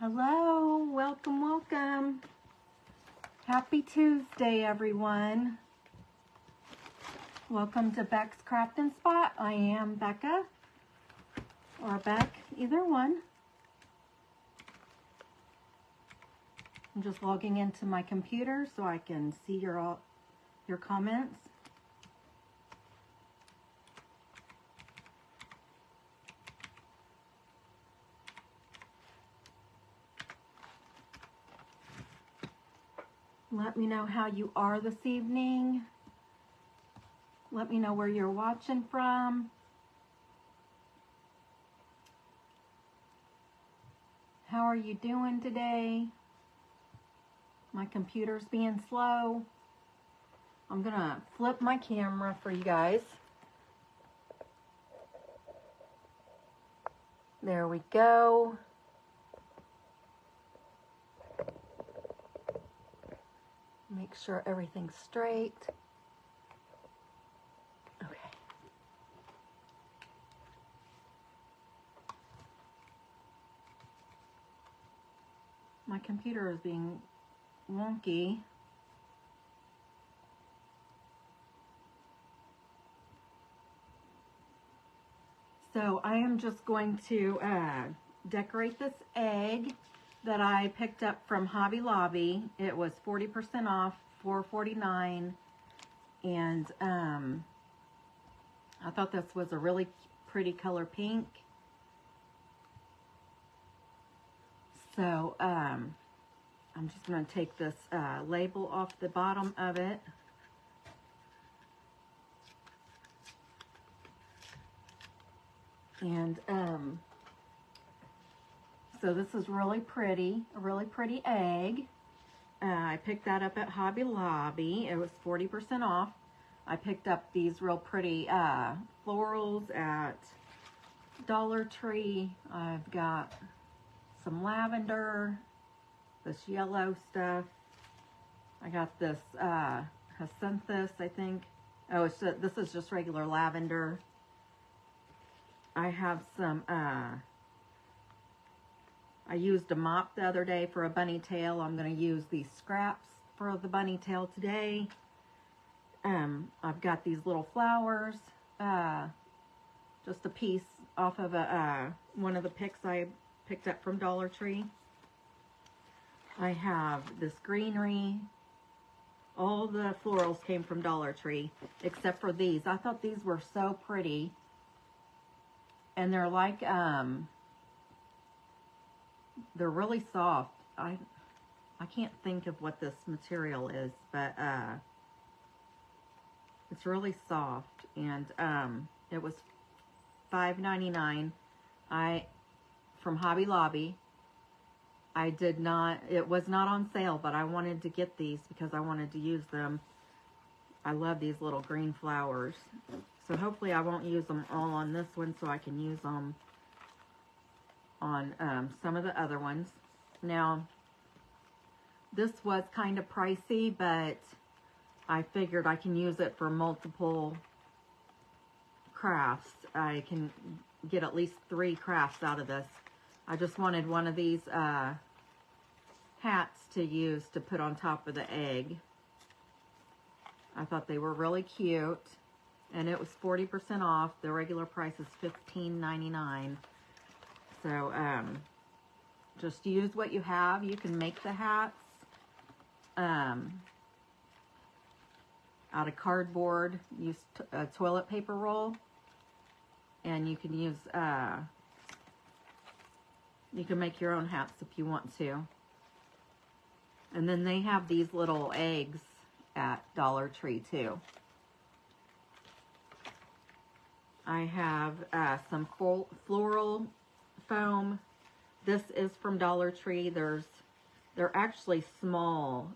Hello, welcome, welcome. Happy Tuesday, everyone. Welcome to Beck's Craft and Spot. I am Becca, or Beck, either one. I'm just logging into my computer so I can see your comments. Let me know how you are this evening. Let me know where you're watching from. How are you doing today? My computer's being slow. I'm gonna flip my camera for you guys. There we go. Make sure everything's straight. Okay. My computer is being wonky. So I am just going to decorate this egg that I picked up from Hobby Lobby. It was 40% off, $4.49, and I thought this was a really pretty color pink. So I'm just going to take this label off the bottom of it. And so this is really pretty, a really pretty egg. I picked that up at Hobby Lobby. It was 40% off. I picked up these real pretty florals at Dollar Tree. I've got some lavender, this yellow stuff. I got this hyacinthus, I think. Oh, this is just regular lavender. I have some, I used a mop the other day for a bunny tail. I'm going to use these scraps for the bunny tail today. I've got these little flowers, just a piece off of one of the picks I picked up from Dollar Tree. I have this greenery. All the florals came from Dollar Tree, except for these. I thought these were so pretty. And they're like, they're really soft. I can't think of what this material is, but it's really soft. And it was $5.99. From Hobby Lobby. It was not on sale, but I wanted to get these because I wanted to use them. I love these little green flowers. So hopefully I won't use them all on this one, so I can use them on some of the other ones. Now, this was kind of pricey, but I figured I can use it for multiple crafts. I can get at least 3 crafts out of this. I just wanted one of these hats to use to put on top of the egg. I thought they were really cute. And it was 40% off. The regular price is $15.99. So, just use what you have. You can make the hats out of cardboard. Use a toilet paper roll. And you can use, you can make your own hats if you want to. And then they have these little eggs at Dollar Tree too. I have some floral foam. This is from Dollar Tree. They're actually small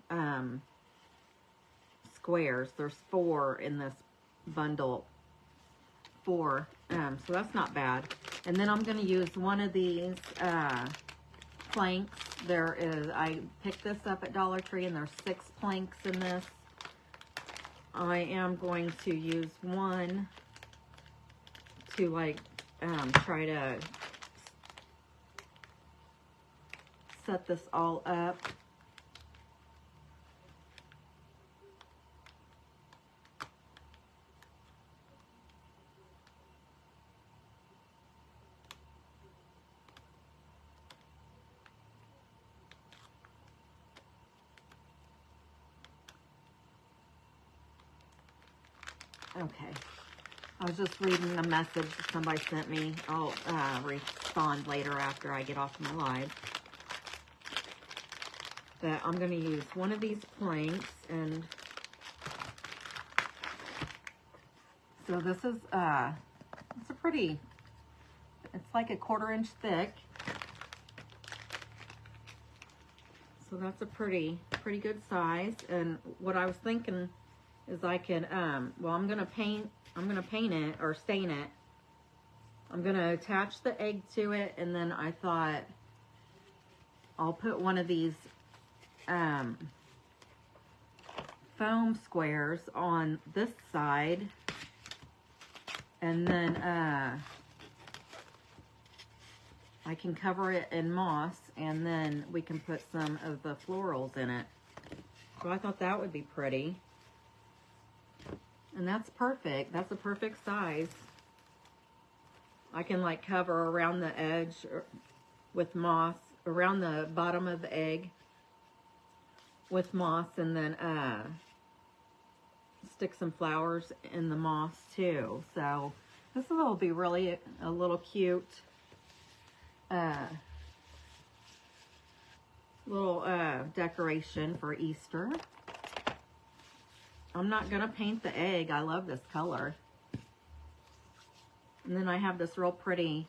squares. There's 4 in this bundle. 4. So that's not bad. And then I'm going to use one of these planks. I picked this up at Dollar Tree, and there's 6 planks in this. I am going to use one to try to set this all up. Okay, I was just reading a message that somebody sent me. I'll respond later after I get off my live. That I'm going to use one of these planks, and so this is it's a pretty, it's like a 1/4 inch thick. So that's a pretty good size. And what I was thinking is I can, well, I'm gonna paint it or stain it. I'm gonna attach the egg to it, and then I thought I'll put one of these foam squares on this side, and then I can cover it in moss, and then we can put some of the florals in it. So I thought that would be pretty. And that's perfect. That's a perfect size. I can like cover around the edge with moss, around the bottom of the egg with moss, and then stick some flowers in the moss too. So this will be really a little cute little decoration for Easter. I'm not gonna paint the egg. I love this color. And then I have this real pretty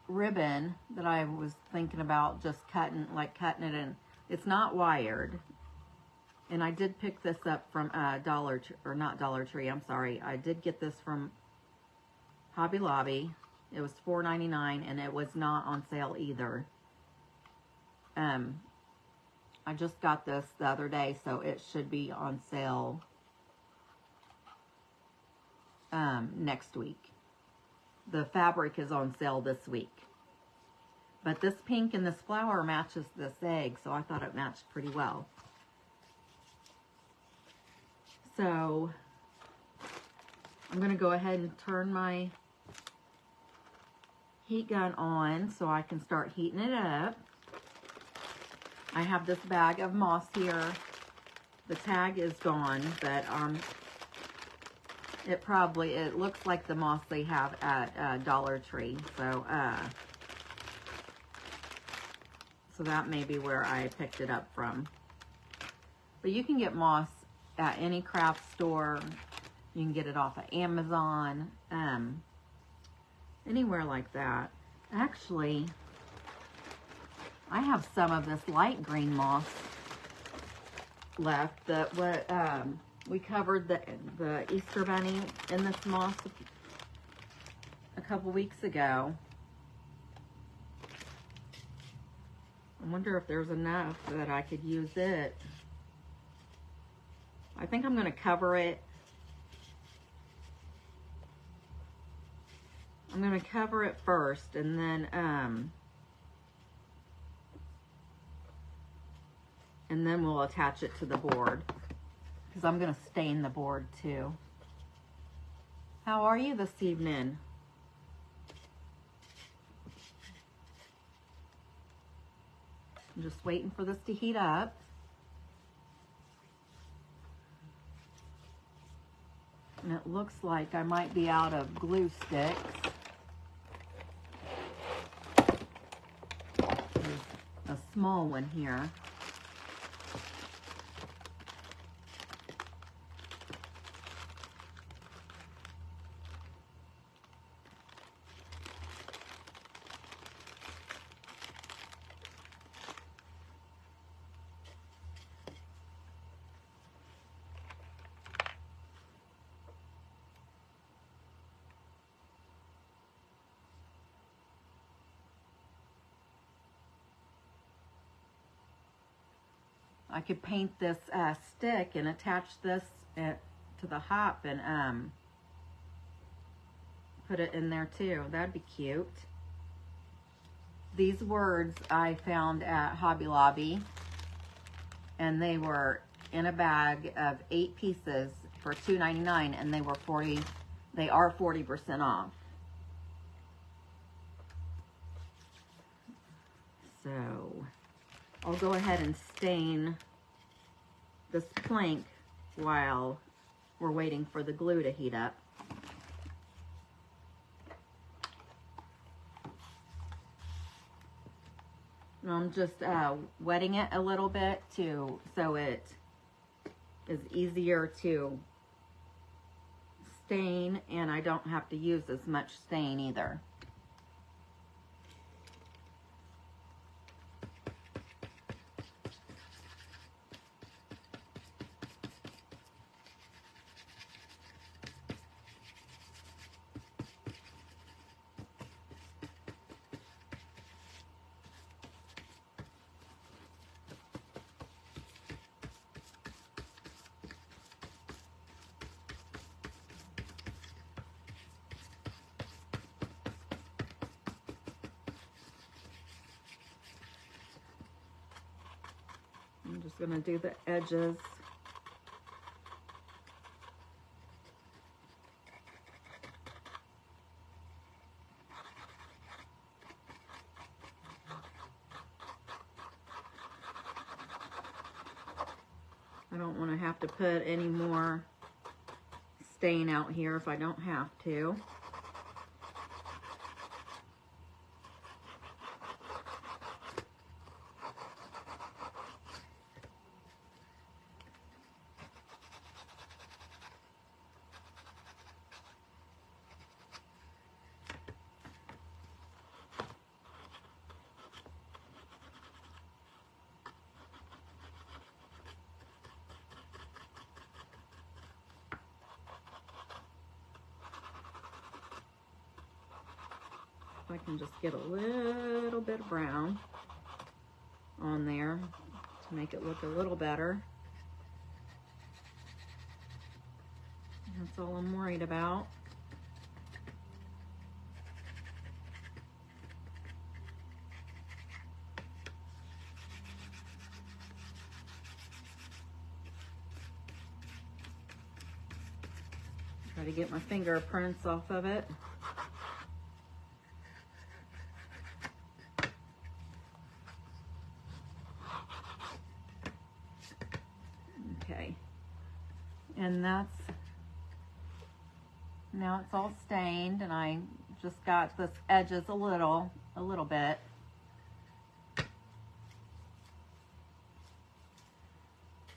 ribbon that I was thinking about just cutting it in. It's not wired. And I did pick this up from Dollar Tree, I'm sorry. I did get this from Hobby Lobby. It was $4.99, and it was not on sale either. I just got this the other day, so it should be on sale next week. The fabric is on sale this week. But this pink and this flower matches this egg, so I thought it matched pretty well. So I'm going to go ahead and turn my heat gun on so I can start heating it up. I have this bag of moss here. The tag is gone, but it looks like the moss they have at Dollar Tree. So so that may be where I picked it up from. But you can get moss at any craft store. You can get it off of Amazon, anywhere like that. Actually, I have some of this light green moss left that we covered the Easter bunny in this moss a couple weeks ago. I wonder if there's enough that I could use it. I think I'm going to cover it. I'm going to cover it first, and then we'll attach it to the board, because I'm going to stain the board too. How are you this evening? I'm just waiting for this to heat up. And it looks like I might be out of glue sticks. There's a small one here. I could paint this stick and attach this to the hop and put it in there too. That'd be cute. These words I found at Hobby Lobby, and they were in a bag of 8 pieces for $2.99, and they are 40% off. So I'll go ahead and stain this plank while we're waiting for the glue to heat up. And I'm just wetting it a little bit so it is easier to stain, and I don't have to use as much stain either. I'm just going to do the edges. I don't want to have to put any more stain out here if I don't have to. I can just get a little bit of brown on there to make it look a little better. That's all I'm worried about. Try to get my fingerprints off of it. Okay, and now it's all stained, and I just got the edges a little bit.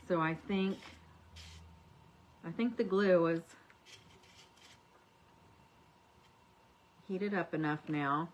So I think the glue is heated up enough now.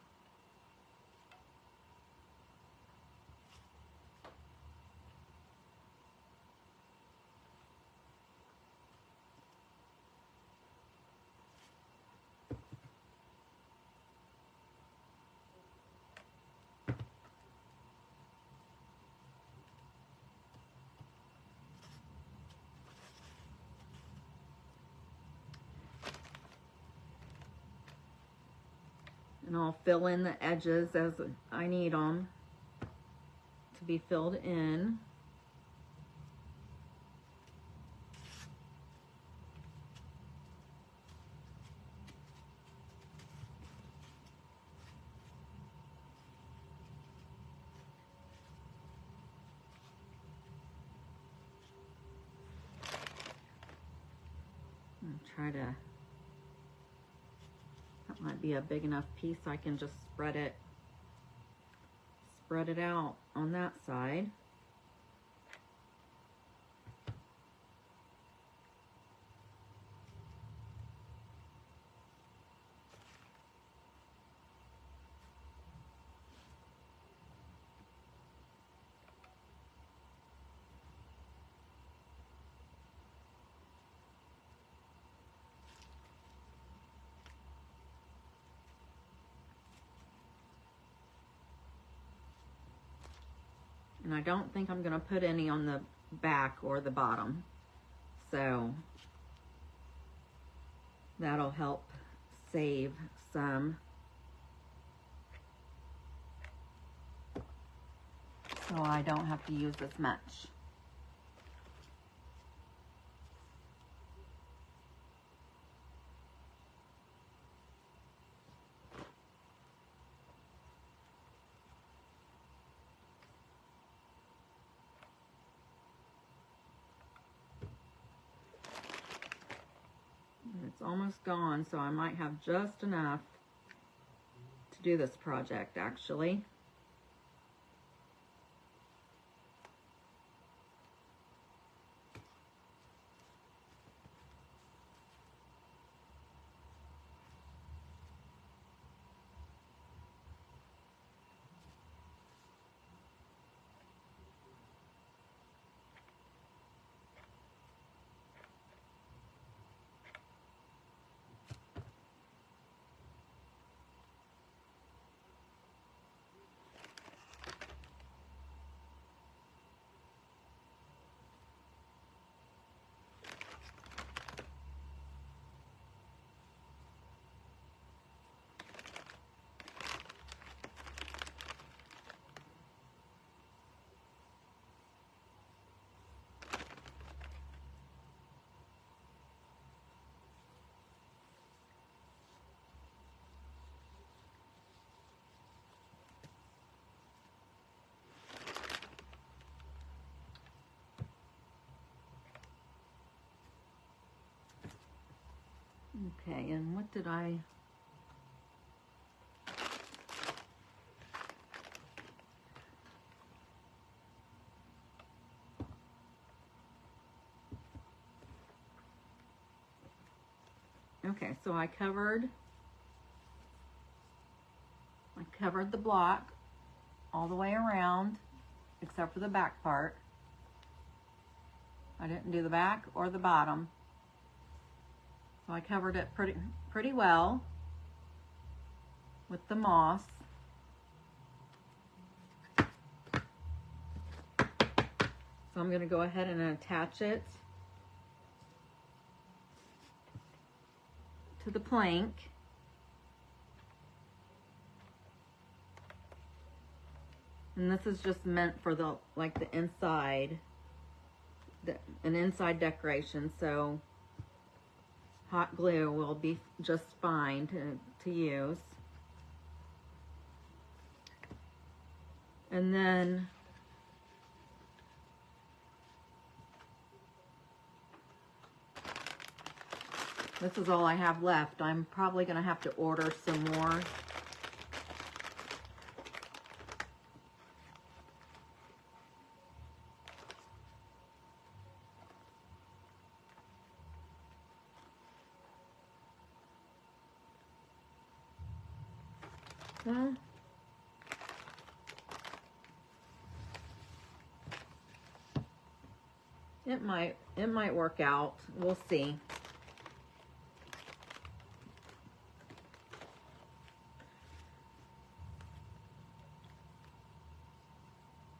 And I'll fill in the edges as I need them to be filled in. And try to, that might be a big enough piece. I can just spread it out on that side. And I don't think I'm going to put any on the back or the bottom. So that'll help save some. so I don't have to use as much. It's almost gone, so I might have just enough to do this project, actually. Okay, and what did I... Okay, so I covered the block all the way around, except for the back part. I didn't do the back or the bottom. So I covered it pretty well with the moss. So I'm going to go ahead and attach it to the plank. And this is just meant for the inside, an inside decoration. So hot glue will be just fine to use. And then this is all I have left. I'm probably going to have to order some more. Well, it might work out. We'll see.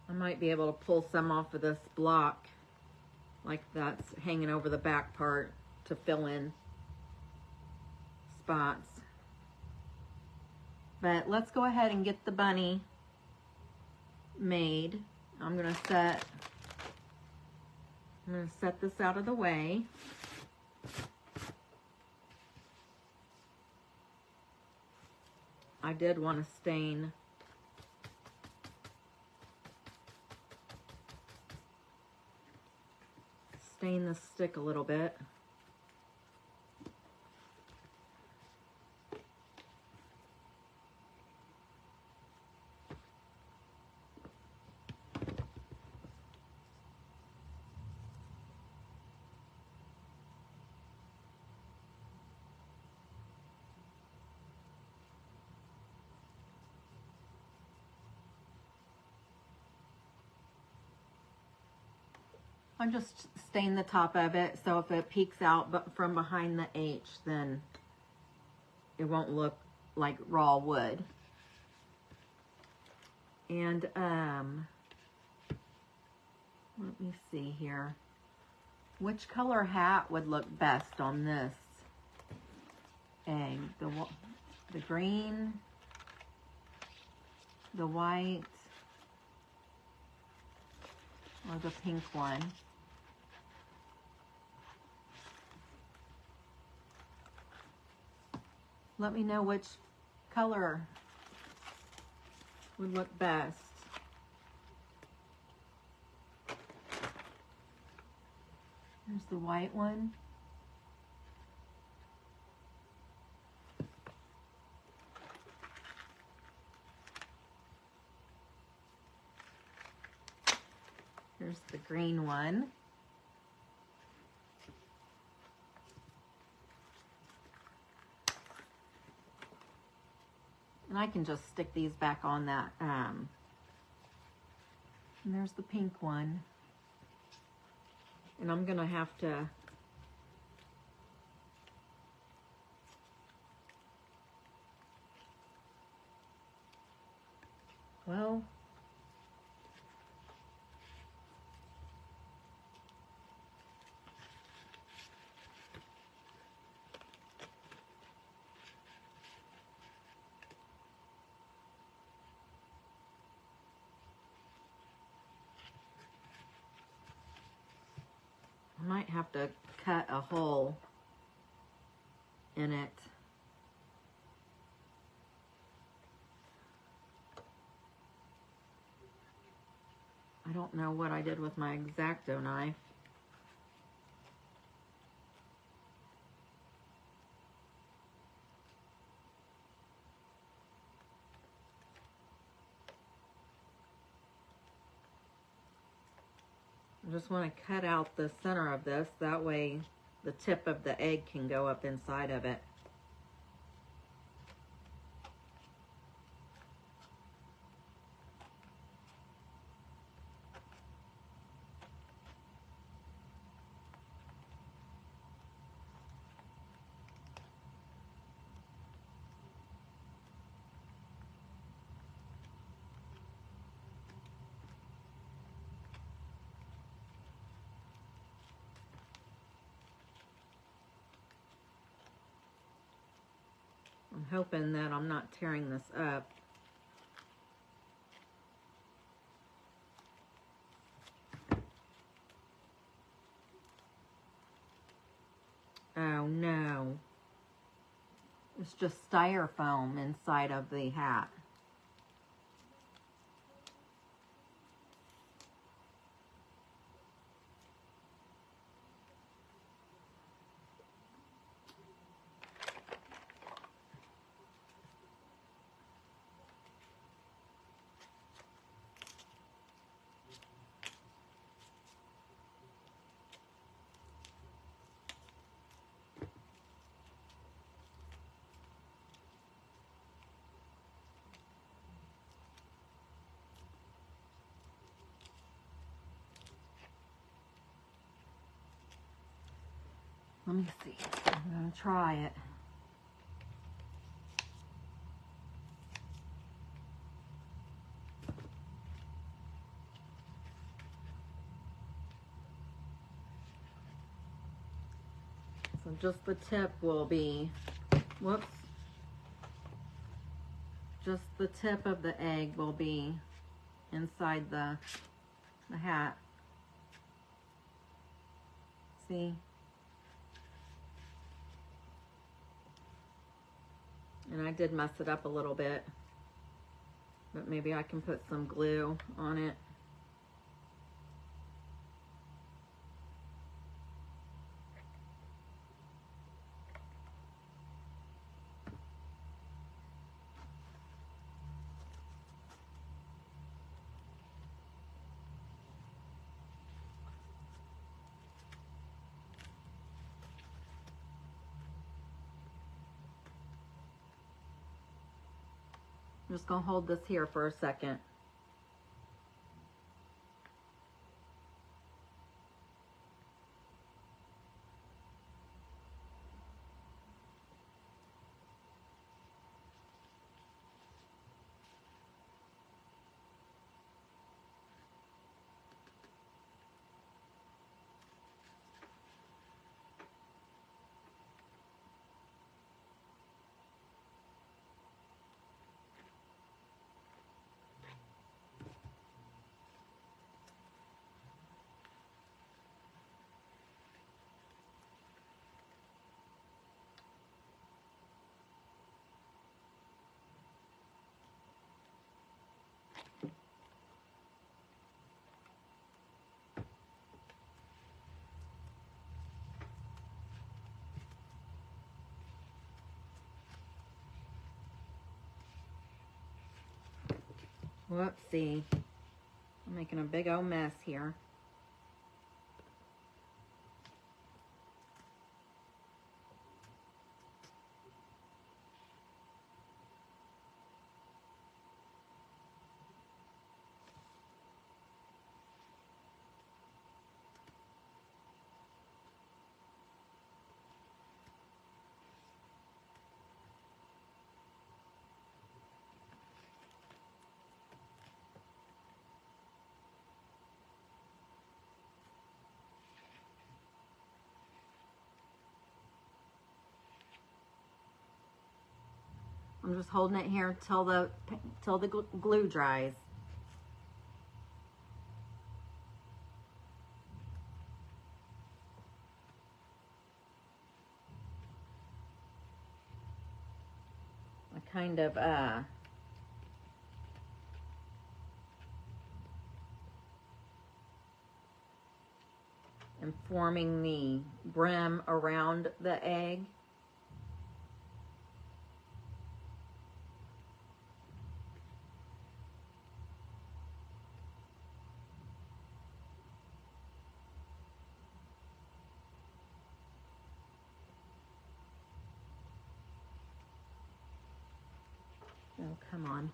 I might be able to pull some off of this block, like that's hanging over the back part, to fill in spots. But let's go ahead and get the bunny made. I'm gonna set this out of the way. I did want to stain the stick a little bit. I just stain the top of it, so if it peeks out but from behind the H, then it won't look like raw wood. And let me see here. Which color hat would look best on this egg? The green, the white. or the pink one. Let me know which color would look best. There's the white one. Here's the green one. And I can just stick these back on that. And there's the pink one. And I'm gonna have to well, I might have to cut a hole in it. I don't know what I did with my X-Acto knife. I just want to cut out the center of this, that way the tip of the egg can go up inside of it. I'm hoping that I'm not tearing this up. Oh no. It's just styrofoam inside of the hat. Let me see. I'm going to try it. So just the tip will be, whoops, just the tip of the egg will be inside the hat. See? And I did mess it up a little bit, but maybe I can put some glue on it. I'm just gonna hold this here for a second. Whoopsie. I'm making a big old mess here. I'm just holding it here till the glue dries. I kind of am forming the brim around the egg. Oh, come on.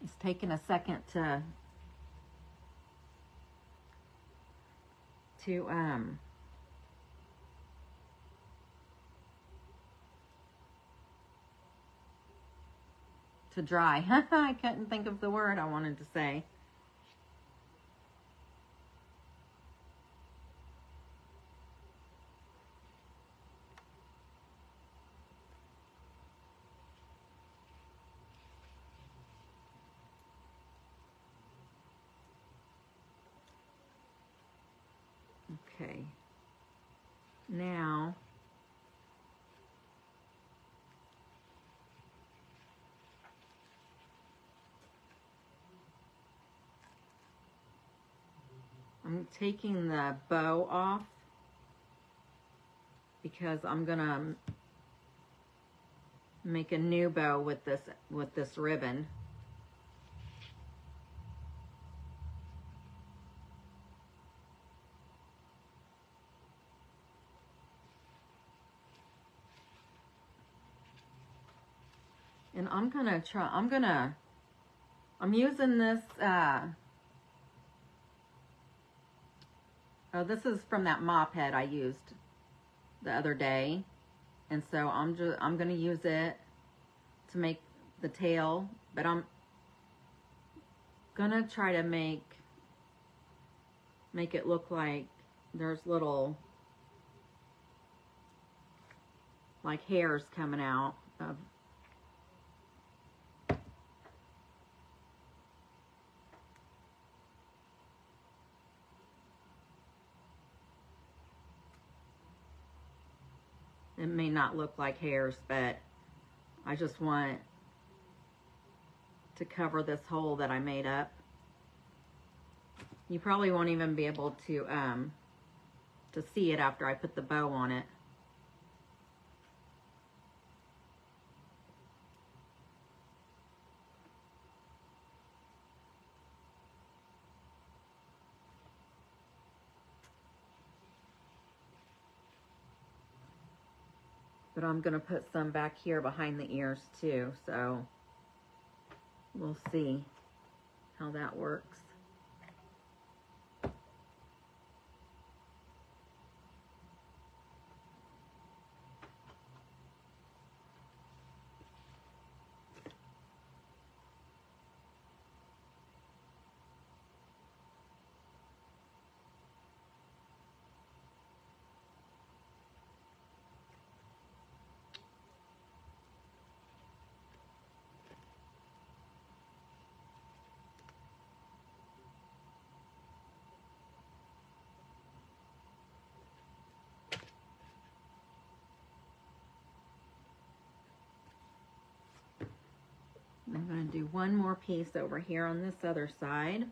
It's taking a second to dry. I couldn't think of the word I wanted to say. Okay. Now I'm taking the bow off because I'm gonna make a new bow with this ribbon. And I'm using this, oh, this is from that mop head I used the other day. And so I'm gonna use it to make the tail, but I'm gonna try to make it look like there's little, like, hairs coming out of. It may not look like hairs, but I just want to cover this hole that I made up. You probably won't even be able to see it after I put the bow on it. But I'm gonna put some back here behind the ears too, so we'll see how that works. I'm going to do one more piece over here on this other side.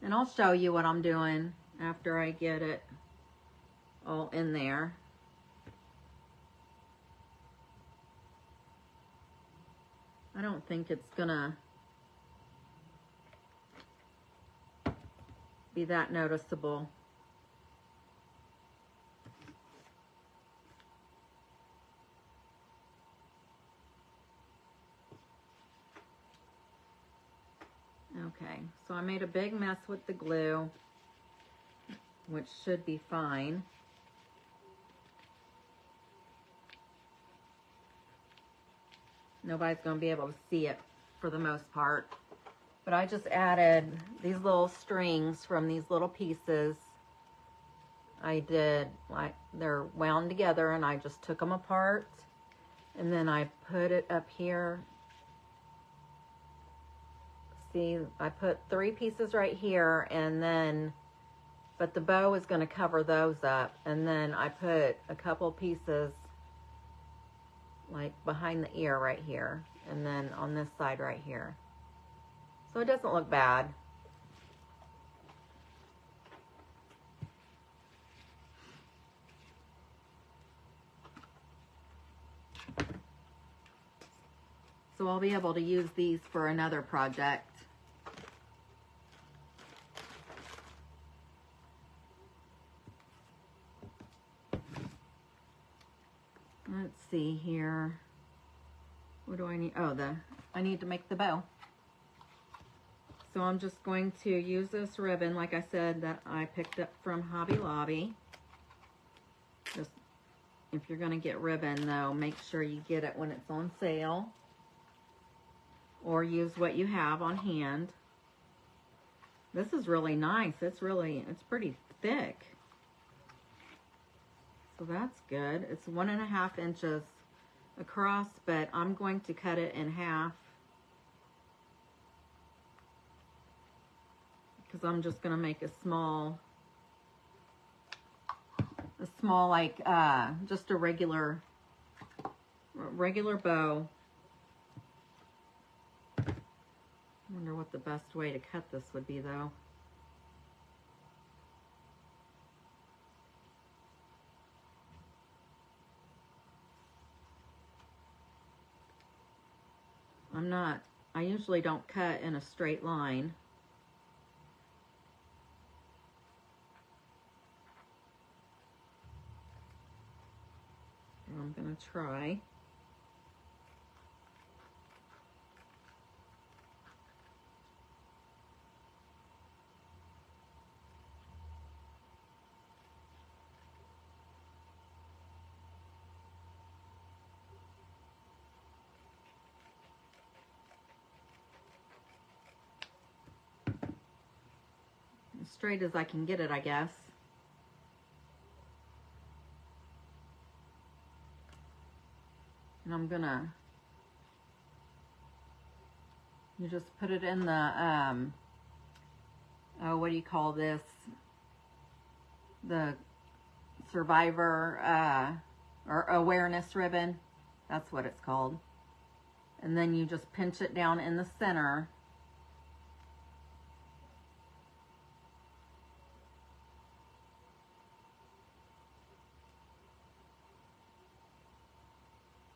And I'll show you what I'm doing after I get it all in there. I don't think it's going to be that noticeable. Okay, so I made a big mess with the glue, which should be fine. Nobody's going to be able to see it for the most part. But I just added these little strings from these little pieces. I did, like, they're wound together, and I just took them apart. And then I put it up here. See, I put 3 pieces right here, and then, but the bow is going to cover those up. And then I put a couple pieces like behind the ear right here, and then on this side right here. So it doesn't look bad. So I'll be able to use these for another project. Let's see here. What do I need? Oh, I need to make the bow. So I'm just going to use this ribbon, like I said, that I picked up from Hobby Lobby. Just, if you're going to get ribbon, though, make sure you get it when it's on sale. Or use what you have on hand. This is really nice. It's pretty thick. So that's good. It's 1.5 inches across, but I'm going to cut it in half. Because I'm just going to make a small like, just a regular bow. I wonder what the best way to cut this would be, though. I usually don't cut in a straight line. I'm going to try. As straight as I can get it, I guess. And I'm gonna, you just put it in the, oh, what do you call this? The survivor, or awareness ribbon. That's what it's called. And then you just pinch it down in the center.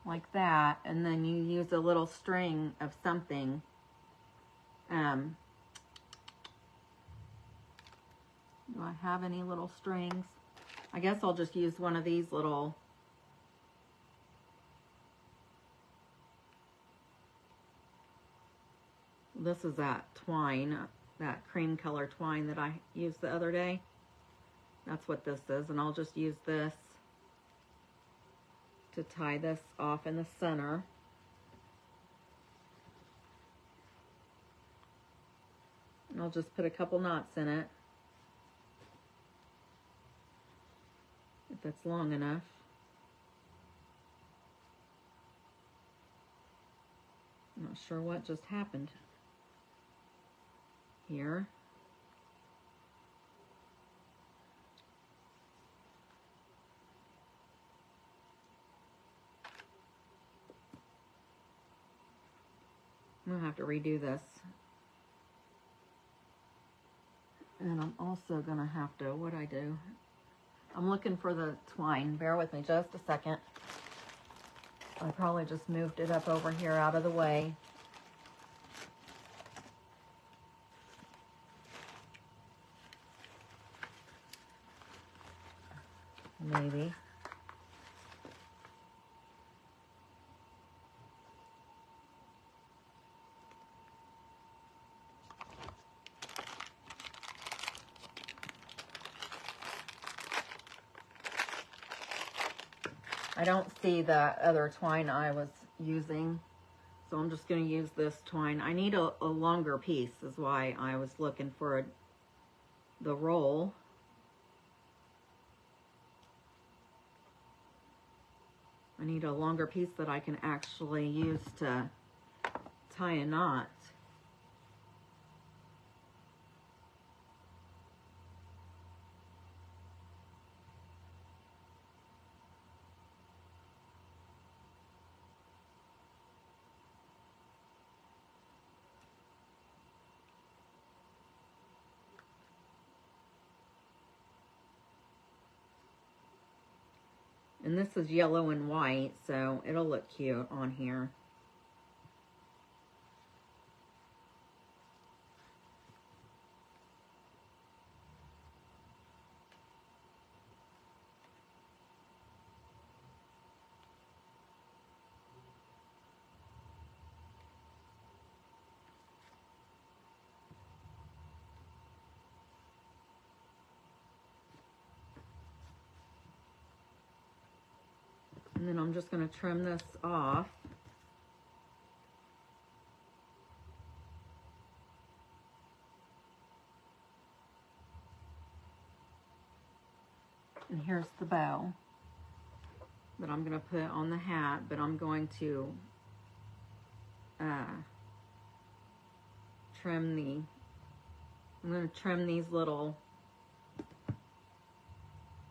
Like that, and then you use a little string of something. Do I have any little strings? I guess I'll just use one of these little. This is that twine, that cream color twine that I used the other day. That's what this is, and I'll just use this to tie this off in the center. And I'll just put a couple knots in it, if it's long enough. I'm not sure what just happened here. I'm gonna have to redo this. And I'm also gonna have to, what I do? I'm looking for the twine. Bear with me just a second. I probably just moved it up over here out of the way. maybe. I don't see the other twine I was using, so I'm just going to use this twine. I need a longer piece, is why I was looking for the roll. I need a longer piece that I can actually use to tie a knot. And this is yellow and white, so it'll look cute on here. And then I'm just going to trim this off. And here's the bow that I'm going to put on the hat, but I'm going to trim these little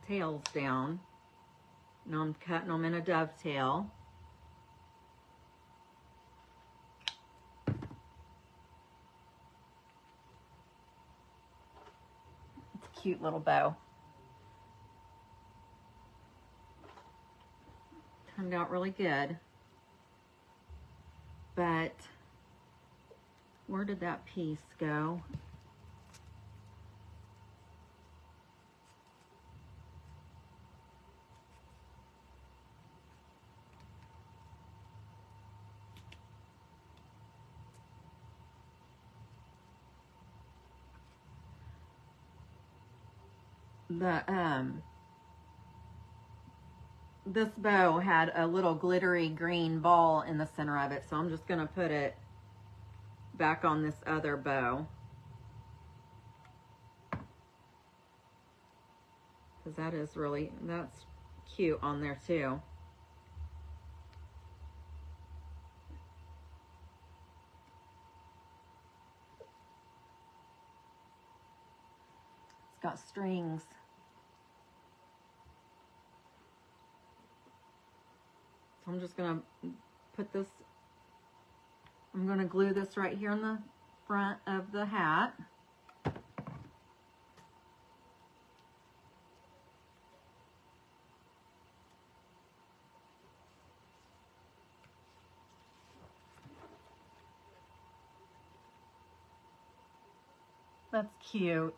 tails down. Now I'm cutting them in a dovetail. It's a cute little bow. Turned out really good. But where did that piece go? This bow had a little glittery green ball in the center of it, so I'm just going to put it back on this other bow, because that's cute on there too. It's got strings. I'm just going to put this, I'm going to glue this right here in the front of the hat. That's cute.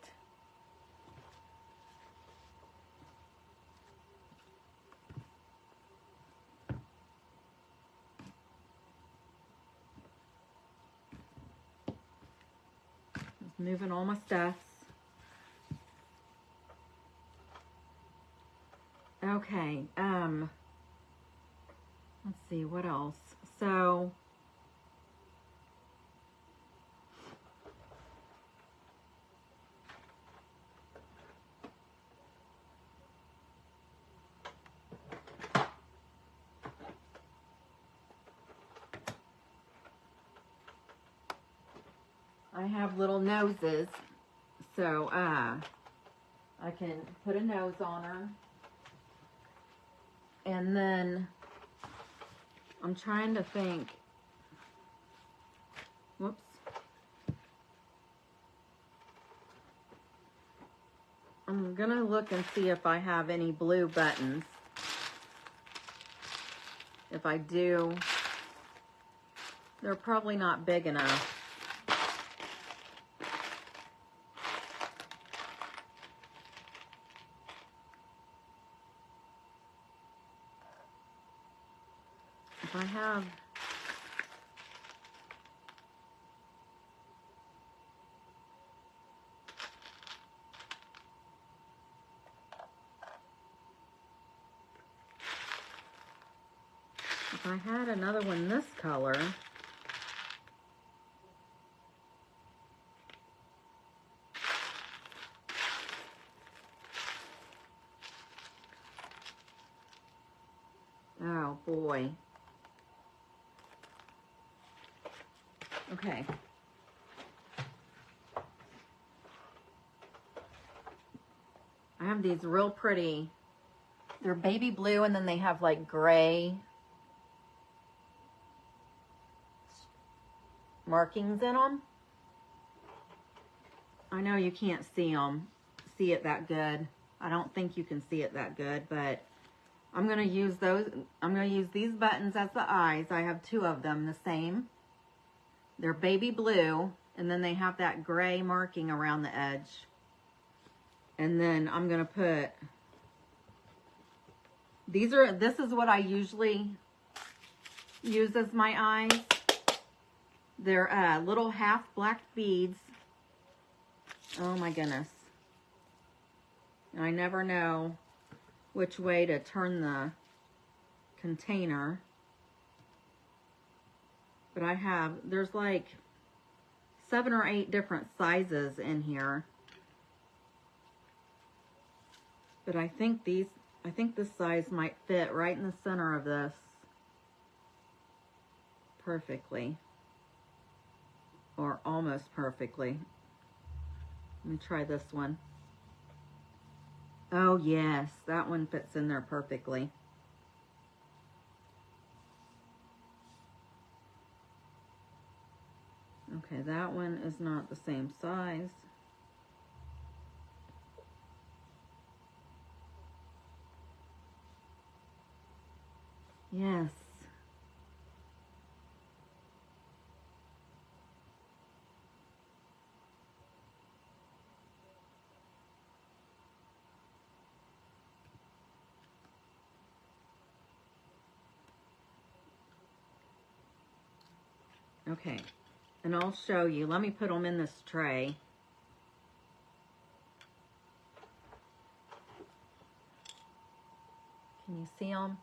Moving all my stuffs. Okay, let's see, what else? So, I have little noses, so I can put a nose on her. And then I'm trying to think, whoops. I'm gonna look and see if I have any blue buttons. If I do, they're probably not big enough. If I have if I had another one this color, oh boy. Okay. I have these real pretty, they're baby blue and then they have like gray markings in them. I know you can't see it that good. I don't think you can see it that good, but I'm going to use those. I'm going to use these buttons as the eyes. I have two of them the same. They're baby blue, and then they have that gray marking around the edge. And then I'm going to put, this is what I usually use as my eyes. They're little half black beads. Oh my goodness. I never know which way to turn the container. But there's like 7 or 8 different sizes in here. But I think this size might fit right in the center of this perfectly. Or almost perfectly. Let me try this one. Oh yes, that one fits in there perfectly. Okay, that one is not the same size. Yes. Okay, and I'll show you. Let me put them in this tray. Can you see them?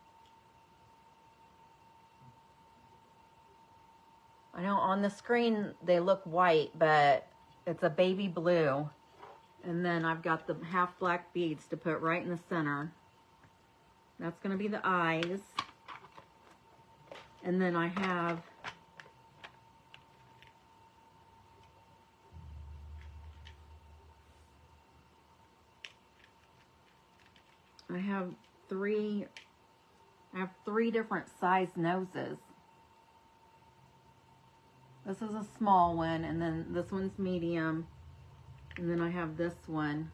I know on the screen they look white, but it's a baby blue. And then I've got the half black beads to put right in the center. That's going to be the eyes. And then I have three different size noses. This is a small one, and then this one's medium, and then I have this one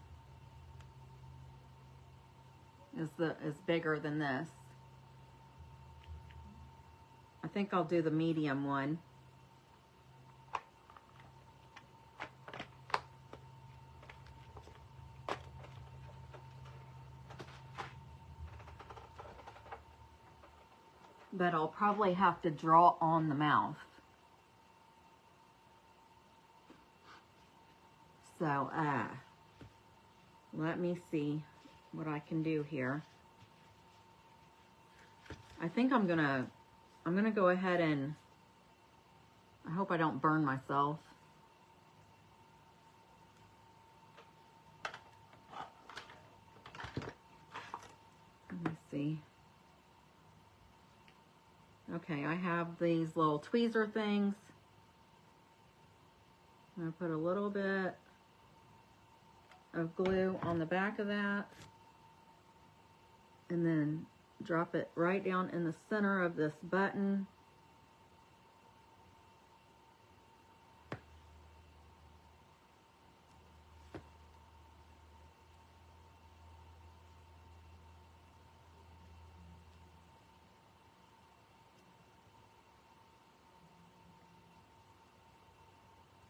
is bigger than this. I think I'll do the medium one. But I'll probably have to draw on the mouth. So, let me see what I can do here. I think I'm gonna go ahead and, I hope I don't burn myself. Let me see. Okay, I have these little tweezer things. I'm going to put a little bit of glue on the back of that. And then drop it right down in the center of this button.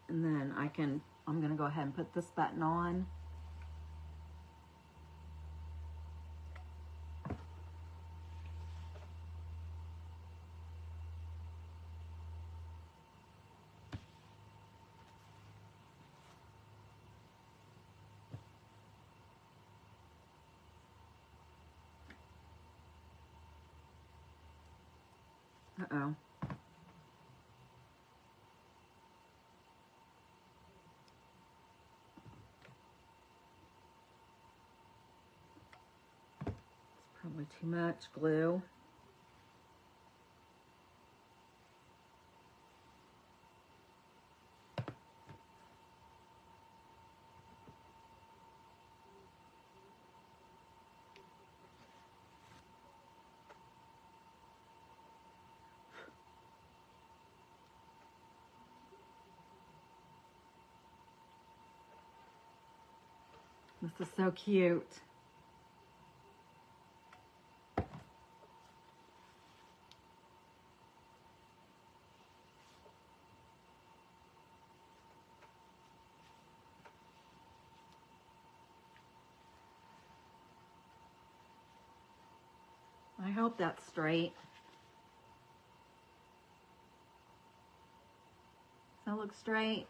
And then I'm going to go ahead and put this button on. Uh-oh. It's probably too much glue. This is so cute. I hope that's straight. Does that look straight?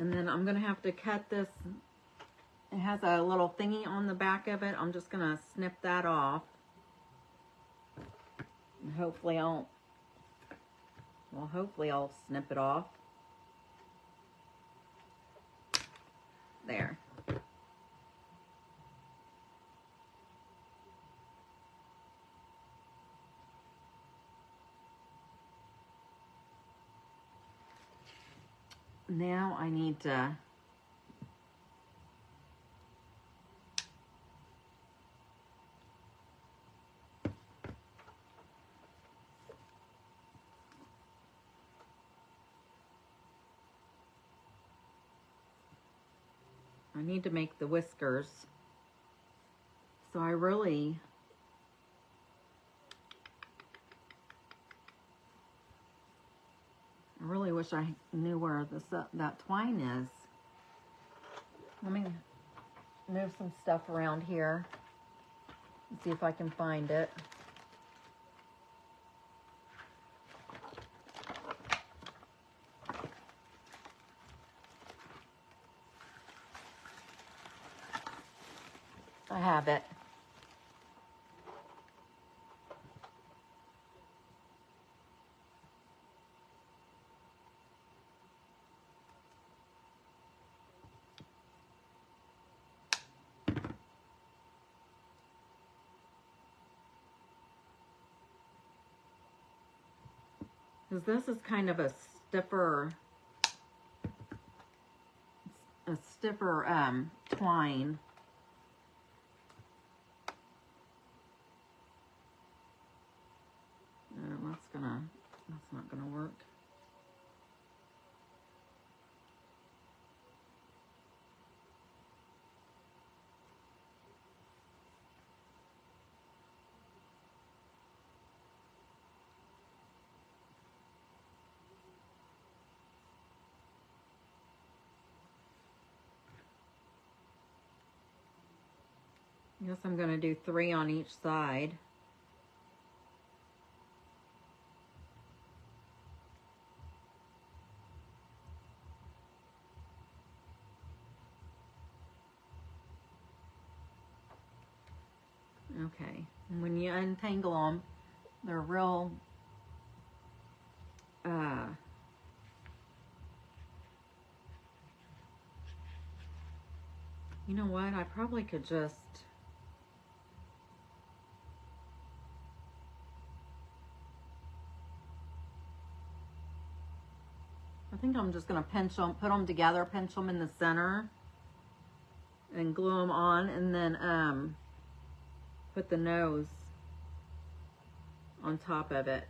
And then I'm gonna have to cut this. It has a little thingy on the back of it. I'm just gonna snip that off. And hopefully I'll snip it off. There. Now I need to make the whiskers. So I really wish I knew where this that twine is. Let me move some stuff around here and see if I can find it. I have it. Because this is kind of a stiffer twine. That's not gonna work. I guess I'm gonna do 3 on each side. Okay, and when you untangle them, they're real, you know what, I probably could just, I think I'm just gonna pinch them, put them together, pinch them in the center, and glue them on, and then put the nose on top of it.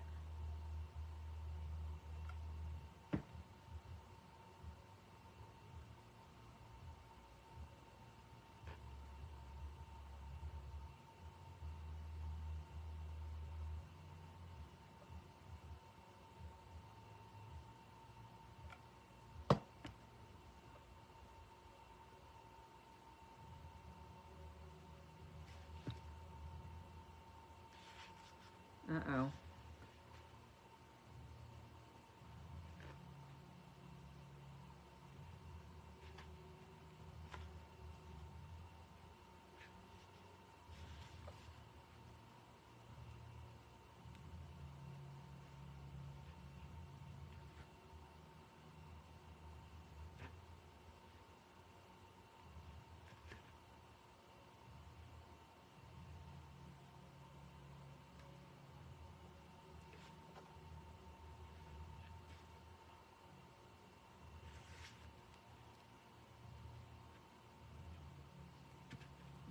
Uh-oh.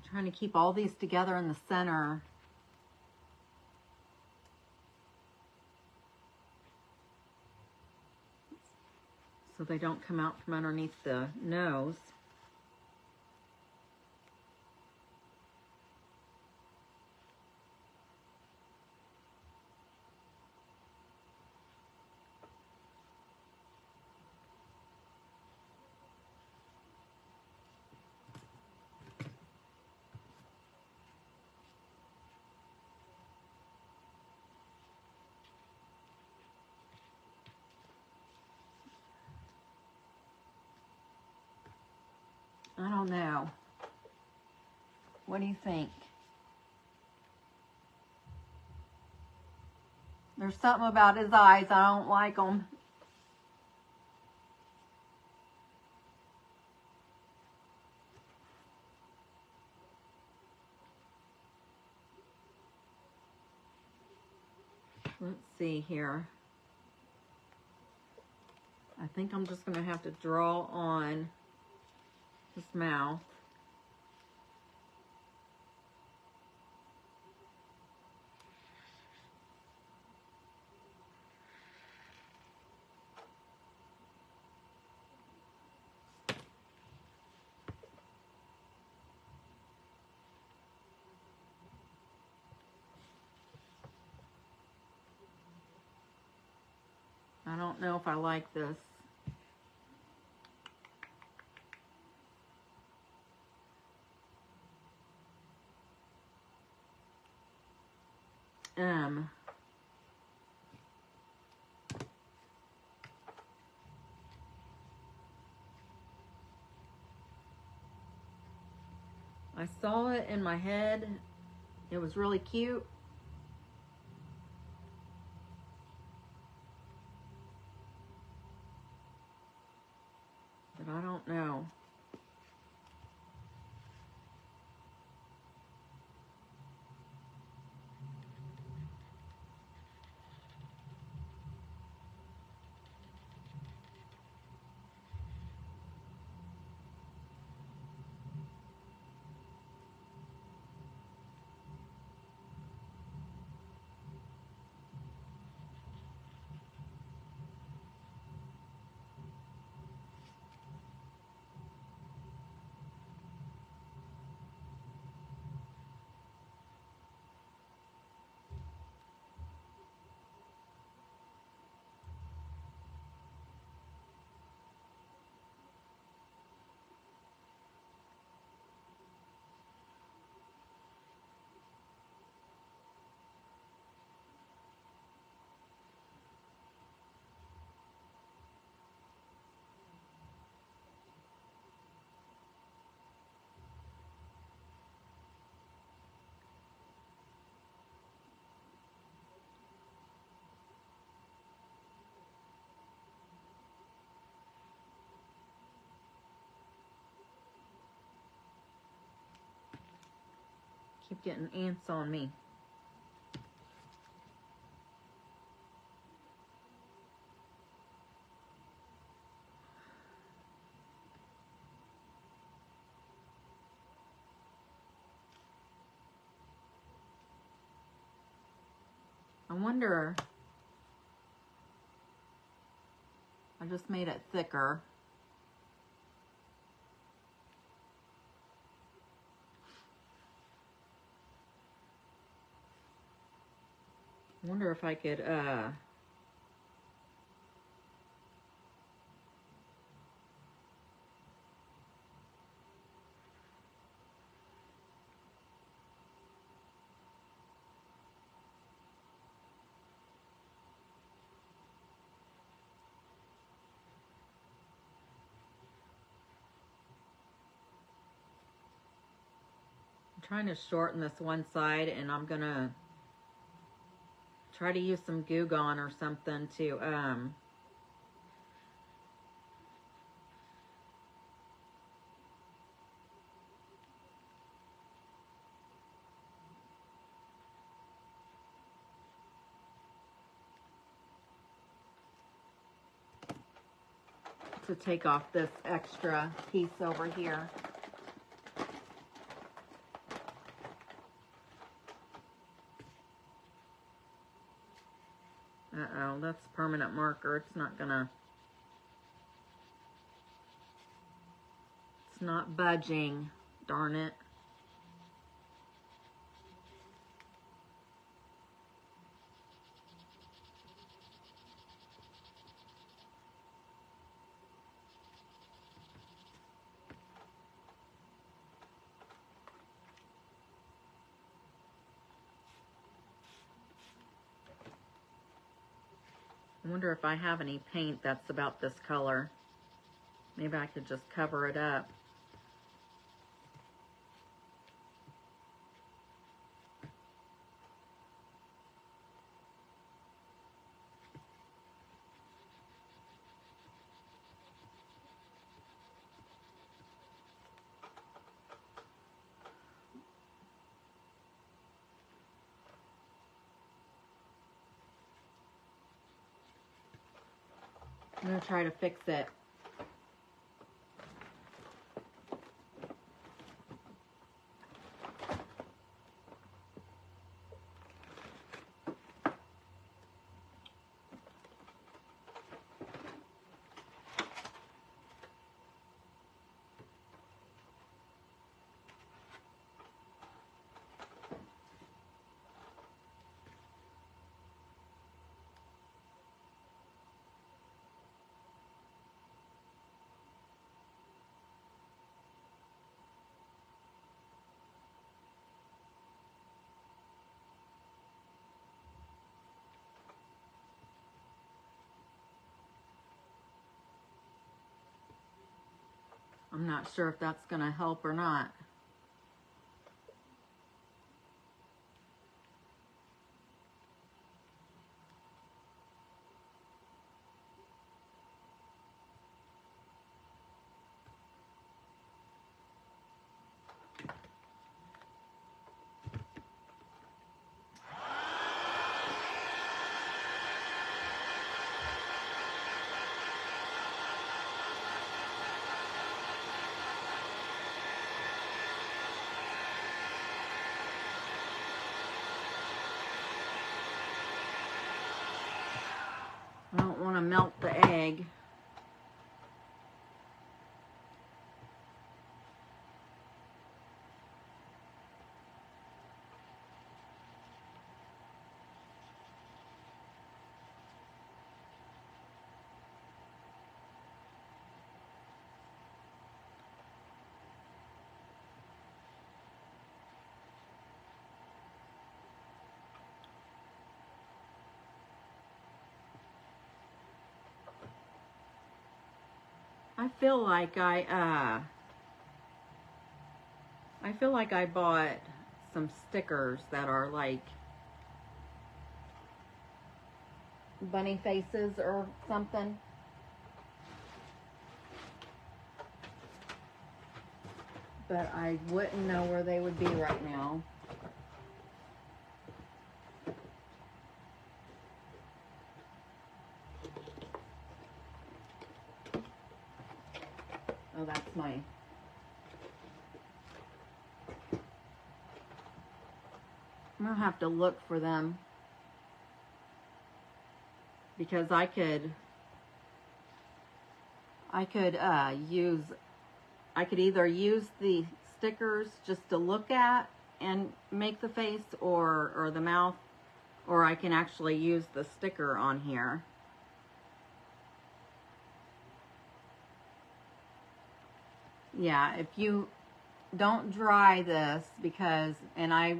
Trying to keep all these together in the center. So they don't come out from underneath the nose. I don't know. What do you think? There's something about his eyes. I don't like them. Let's see here. I think I'm just going to have to draw on his mouth. I don't know if I like this. I saw it in my head. It was really cute. But I don't know. Keep getting ants on me. I wonder, I just made it thicker. I wonder if I could, I'm trying to shorten this one side, and I'm gonna try to use some Goo Gone or something to, take off this extra piece over here. Uh-oh, that's a permanent marker. It's not budging. Darn it. I wonder if I have any paint that's about this color. Maybe I could just cover it up. I'm going to try to fix it. I'm not sure if that's going to help or not. I don't want to melt the egg. I feel like I bought some stickers that are like bunny faces or something. But I wouldn't know where they would be right now. Oh, that's my... I'm gonna have to look for them because I could either use the stickers just to look at and make the face or the mouth, or I can actually use the sticker on here. Yeah, if you don't dry this, because, and I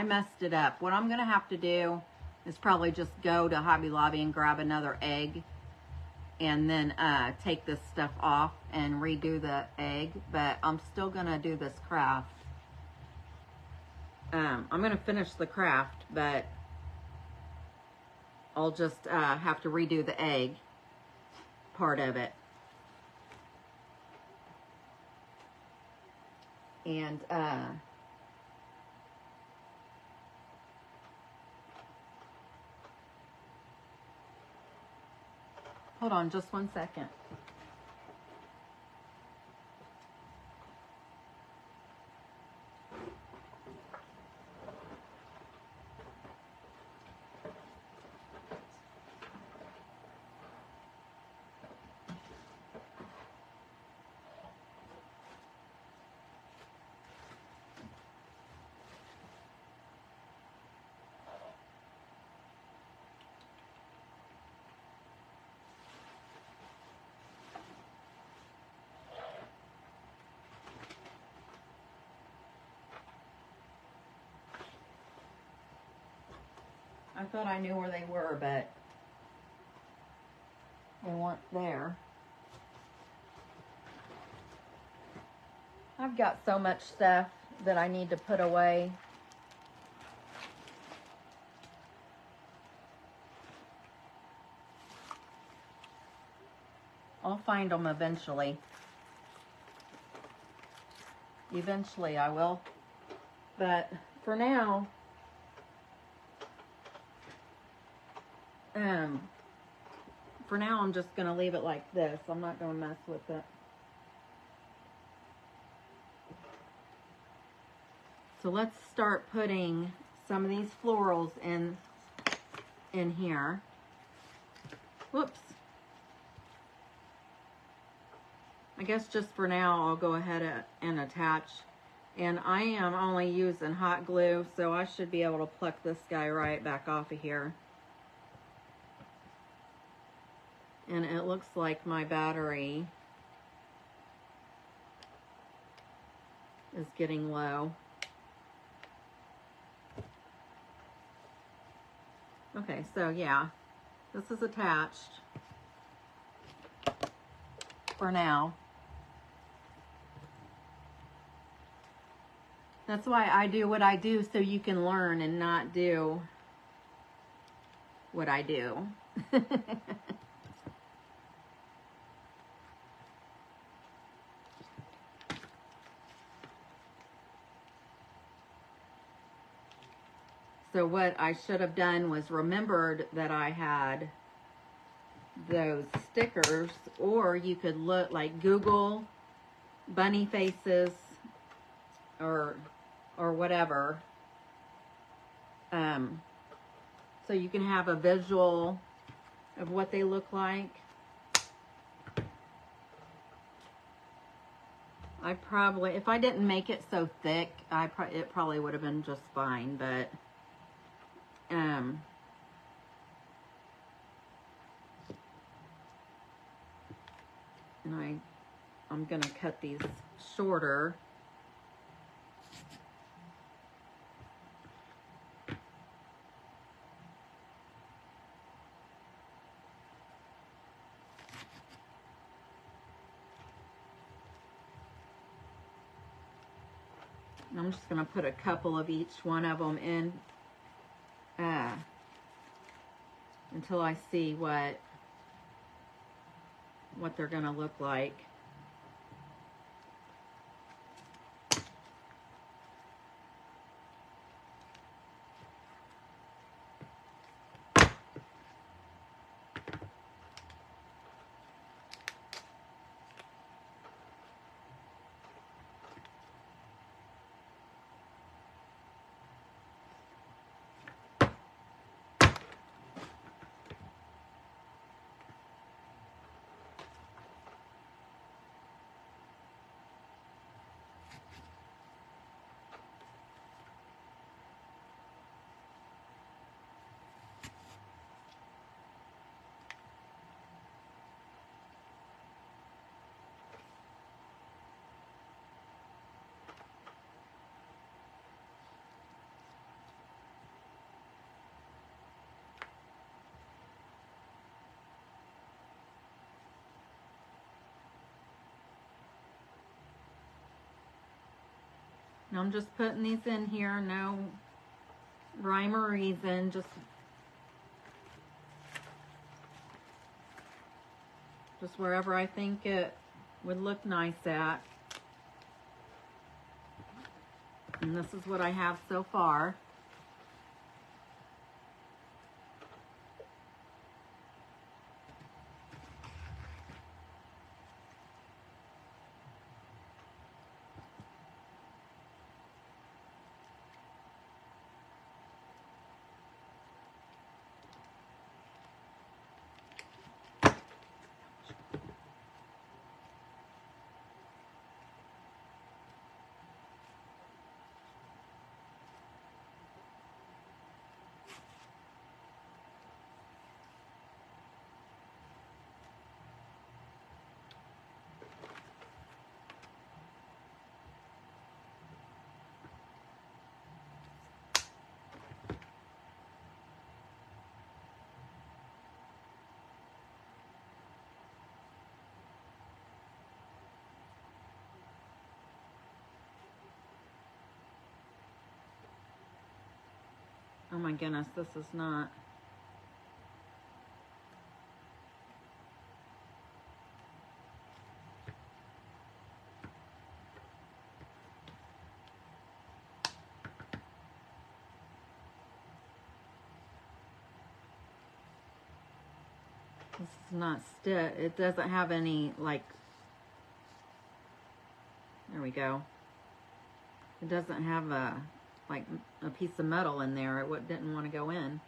messed it up. What I'm going to have to do is probably just go to Hobby Lobby and grab another egg and then take this stuff off and redo the egg. But I'm still going to do this craft. I'm going to finish the craft, but I'll just have to redo the egg part of it. And hold on just one second. I thought I knew where they were, but they weren't there. I've got so much stuff that I need to put away. I'll find them eventually. Eventually I will. But for now, I'm just going to leave it like this. I'm not going to mess with it. So let's start putting some of these florals in here. Whoops. I guess just for now I'll go ahead and attach. And I am only using hot glue, so I should be able to pluck this guy right back off of here. And it looks like my battery is getting low. Okay, so yeah, this is attached for now. That's why I do what I do, so you can learn and not do what I do. So what I should have done was remembered that I had those stickers, or you could look like Google bunny faces or whatever. So you can have a visual of what they look like. I probably, if I didn't make it so thick, it probably would have been just fine, but and I'm gonna cut these shorter. I'm just gonna put a couple of each one of them in until I see what they're gonna look like. Now I'm just putting these in here, no rhyme or reason, just wherever I think it would look nice at. And this is what I have so far. Oh my goodness, this is not. This is not stiff. It doesn't have any, like, there we go. It doesn't have a, like, a piece of metal in there. It didn't want to go in.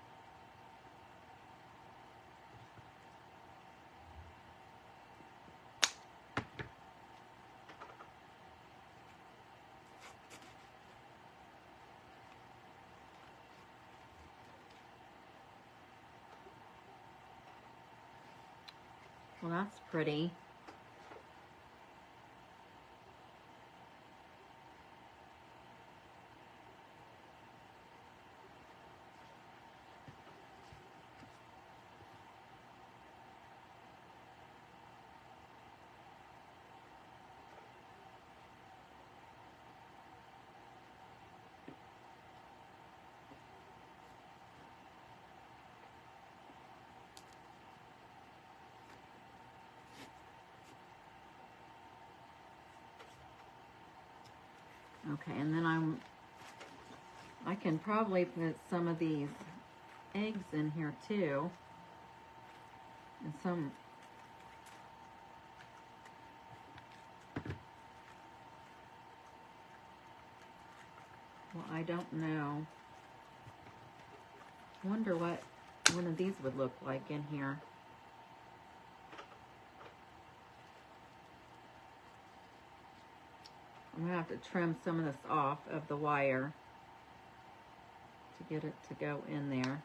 Well, that's pretty. Okay, and then I can probably put some of these eggs in here too. And some, well, I don't know. I wonder what one of these would look like in here. I'm gonna have to trim some of this off of the wire to get it to go in there.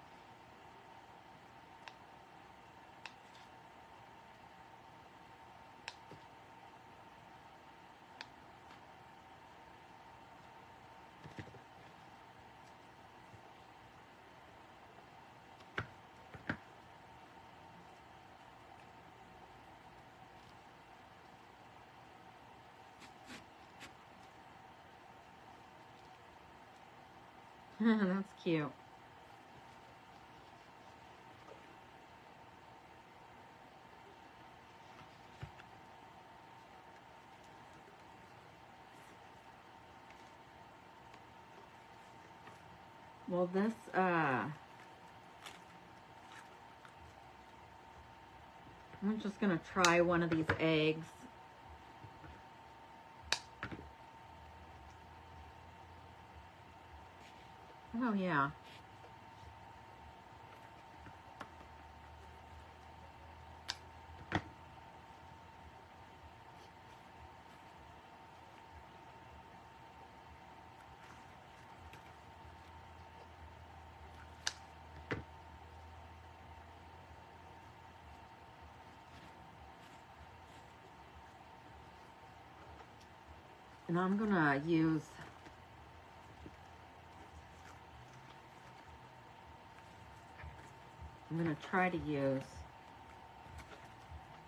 That's cute. Well, this, I'm just gonna try one of these eggs. Oh, yeah. And I'm gonna use I'm gonna try to use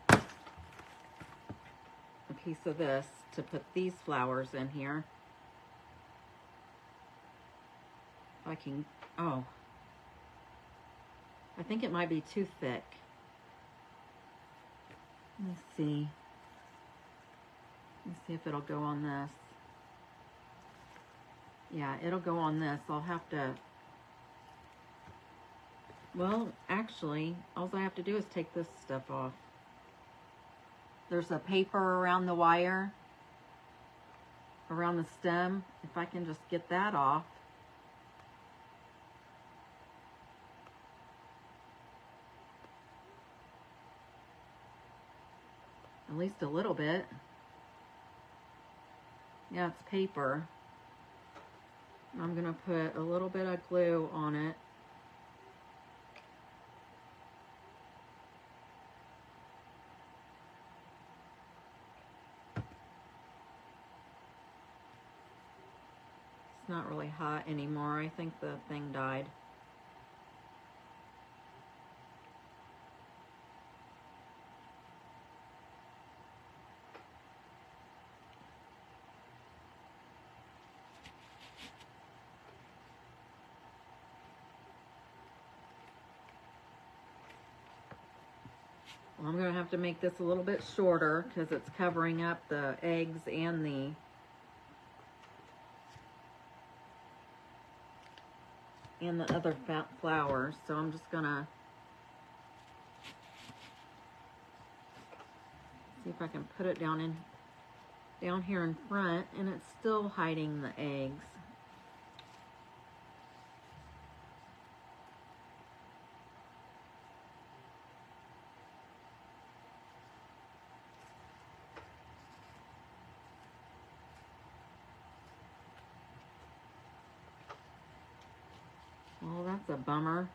a piece of this to put these flowers in here. If I can, oh, I think it might be too thick. Let's see. Let's see if it'll go on this. Yeah, it'll go on this. I'll have to, well, actually, all I have to do is take this stuff off. There's a paper around the wire, around the stem. If I can just get that off. At least a little bit. Yeah, it's paper. I'm gonna put a little bit of glue on it. It's not really hot anymore. I think the thing died. Well, I'm going to have to make this a little bit shorter because it's covering up the eggs and the other fat flour. So I'm just going to see if I can put it down here in front, and it's still hiding the eggs. Well, that's a bummer.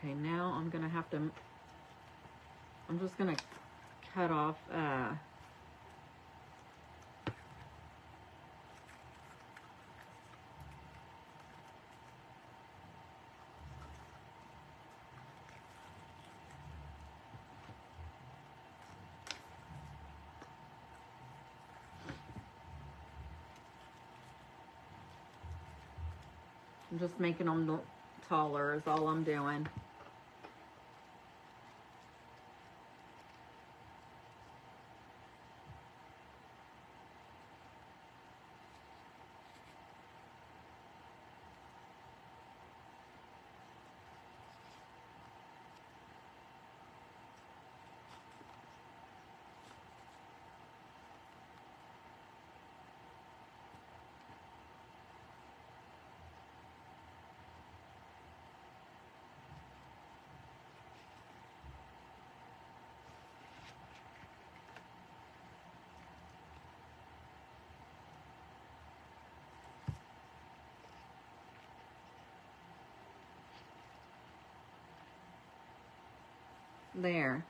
Okay, now I'm gonna have to, I'm just gonna cut off, I'm just making them taller is all I'm doing. There.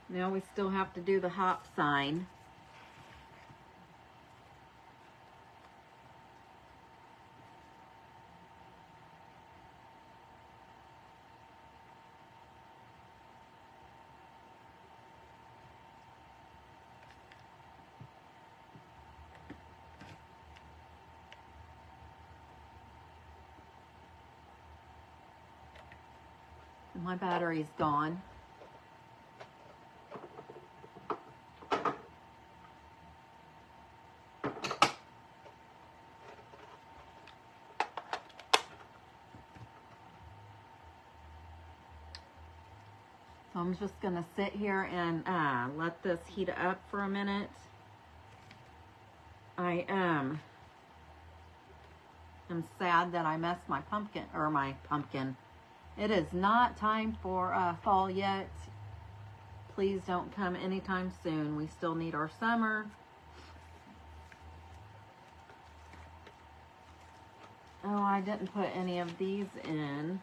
Now we still have to do the hop sign. My battery's gone. So I'm just going to sit here and let this heat up for a minute. I am sad that I messed my pumpkin. It is not time for fall yet. Please don't come anytime soon. We still need our summer. Oh, I didn't put any of these in.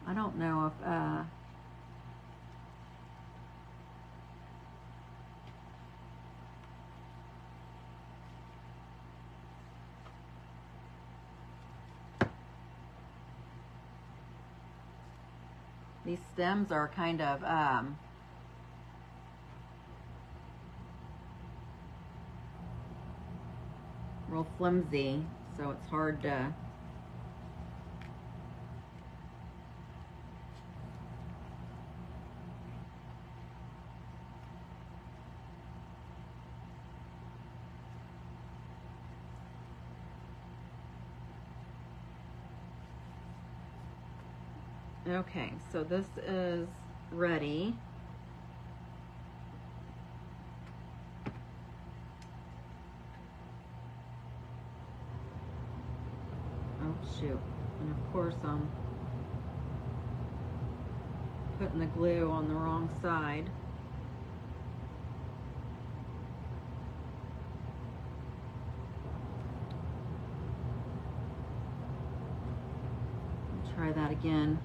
I don't know if these stems are kind of real flimsy, so it's hard to okay, so this is ready. Oh shoot, and of course I'm putting the glue on the wrong side. Try that again.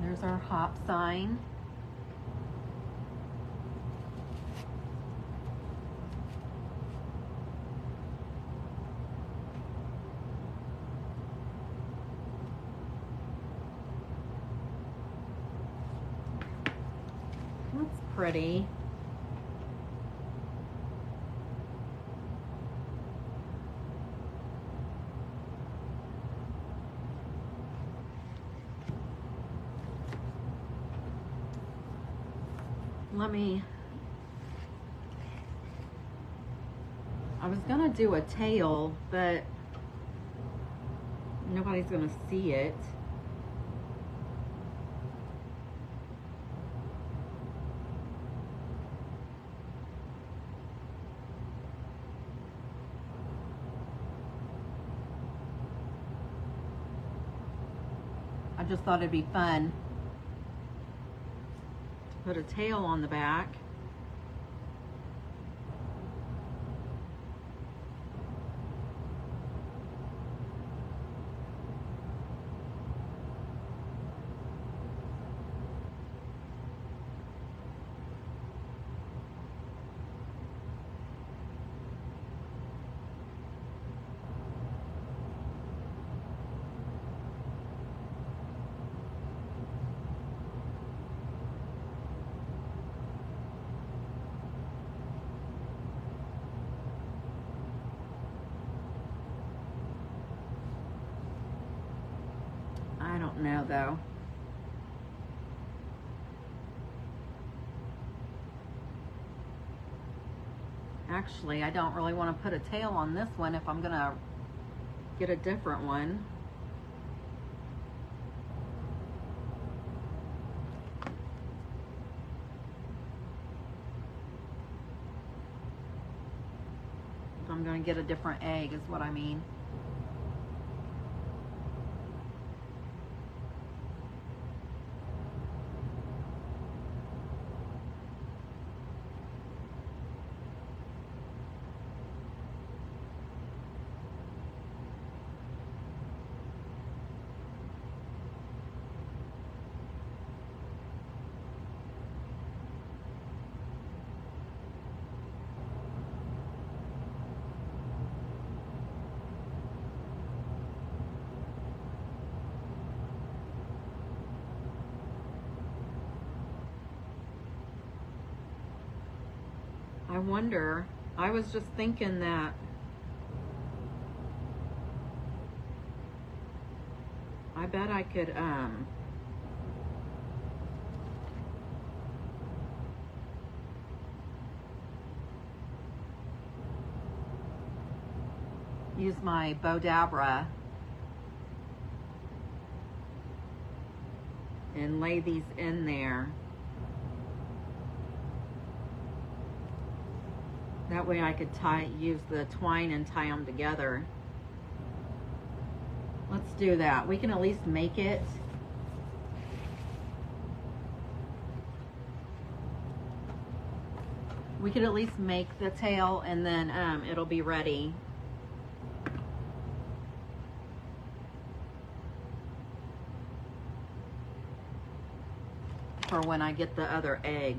There's our hop sign. That's pretty. I was gonna do a tail, but nobody's gonna see it. I just thought it'd be fun to put a tail on the back. I don't know though. Actually, I don't really want to put a tail on this one if I'm gonna get a different one. If I'm gonna get a different egg is what I mean. I wonder, I was just thinking that I bet I could use my Bodabra and lay these in there. That way I could use the twine and tie them together. Let's do that. We can at least make it. We could at least make the tail and then it'll be ready. For when I get the other egg.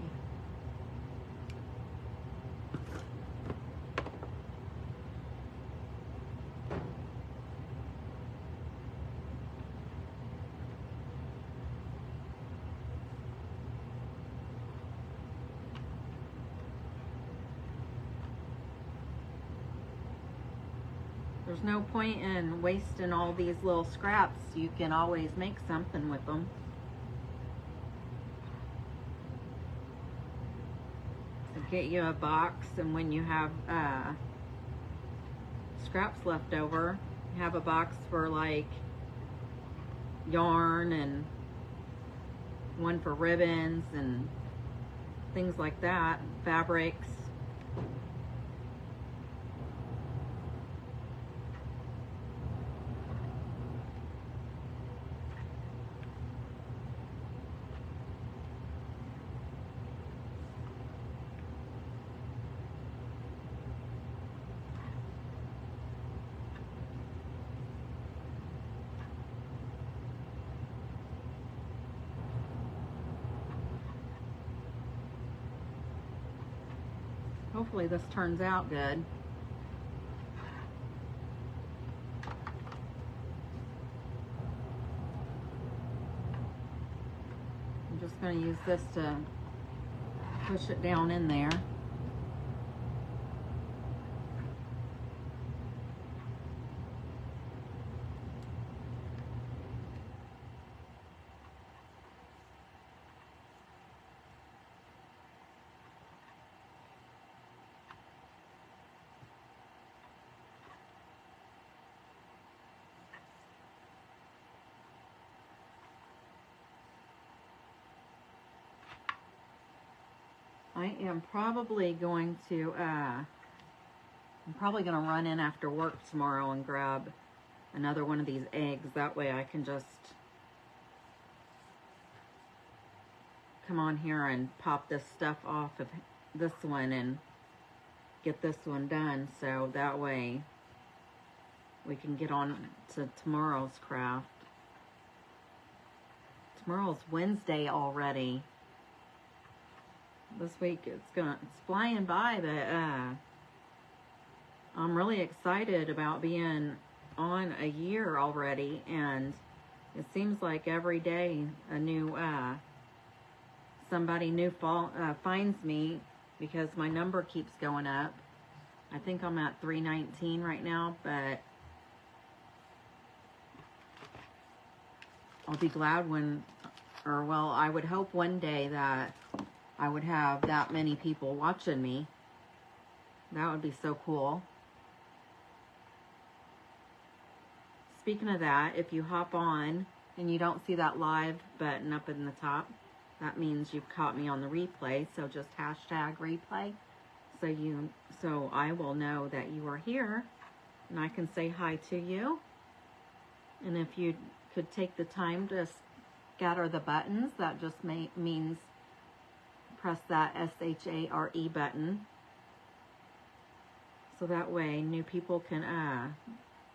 There's no point in wasting all these little scraps. You can always make something with them. So get you a box, and when you have scraps left over, have a box for like yarn and one for ribbons and things like that, fabrics. Hopefully this turns out good. I'm just going to use this to push it down in there. I am probably going to, run in after work tomorrow and grab another one of these eggs. That way I can just come on here and pop this stuff off of this one and get this one done. So that way we can get on to tomorrow's craft. Tomorrow's Wednesday already. This week it's flying by, but I'm really excited about being on a year already, and it seems like every day a new somebody new finds me, because my number keeps going up. I think I'm at 319 right now, but I'll be glad when, or well, I would hope one day that I would have that many people watching me. That would be so cool. Speaking of that, if you hop on and you don't see that live button up in the top, that means you've caught me on the replay. So just hashtag replay, so I will know that you are here and I can say hi to you. And if you could take the time to scatter the buttons, that just means press that SHARE button, so that way new people can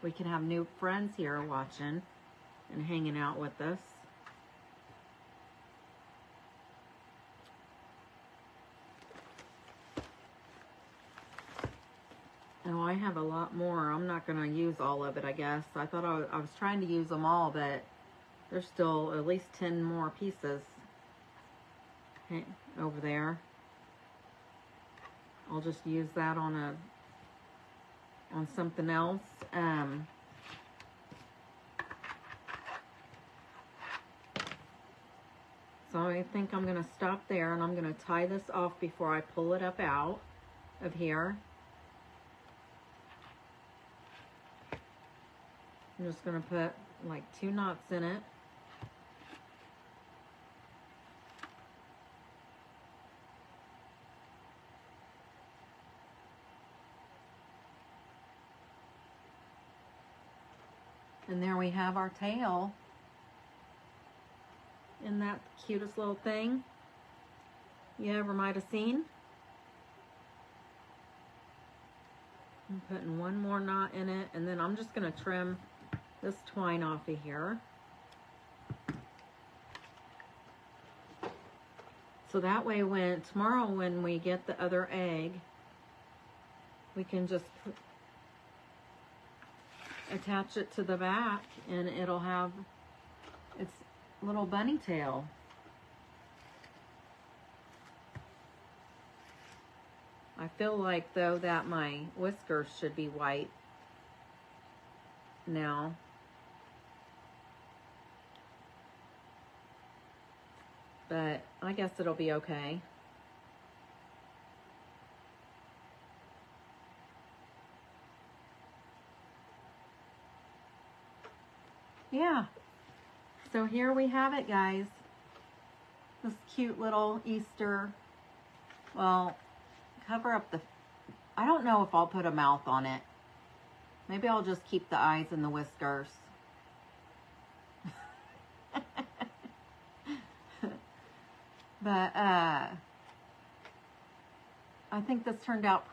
we can have new friends here watching and hanging out with us. Oh, I have a lot more. I'm not going to use all of it, I guess. I thought I was trying to use them all, but there's still at least 10 more pieces over there. I'll just use that on something else. So I think I'm going to stop there, and I'm going to tie this off before I pull it up out of here. I'm just going to put like 2 knots in it. And there we have our tail. Isn't that the cutest little thing you ever might have seen? I'm putting one more knot in it, and then I'm just going to trim this twine off of here. So that way tomorrow when we get the other egg, we can just attach it to the back, and it'll have its little bunny tail. I feel like though that my whiskers should be white, now. But I guess it'll be okay. Yeah. So here we have it, guys. This cute little Easter. Well, cover up the... I don't know if I'll put a mouth on it. Maybe I'll just keep the eyes and the whiskers. But, I think this turned out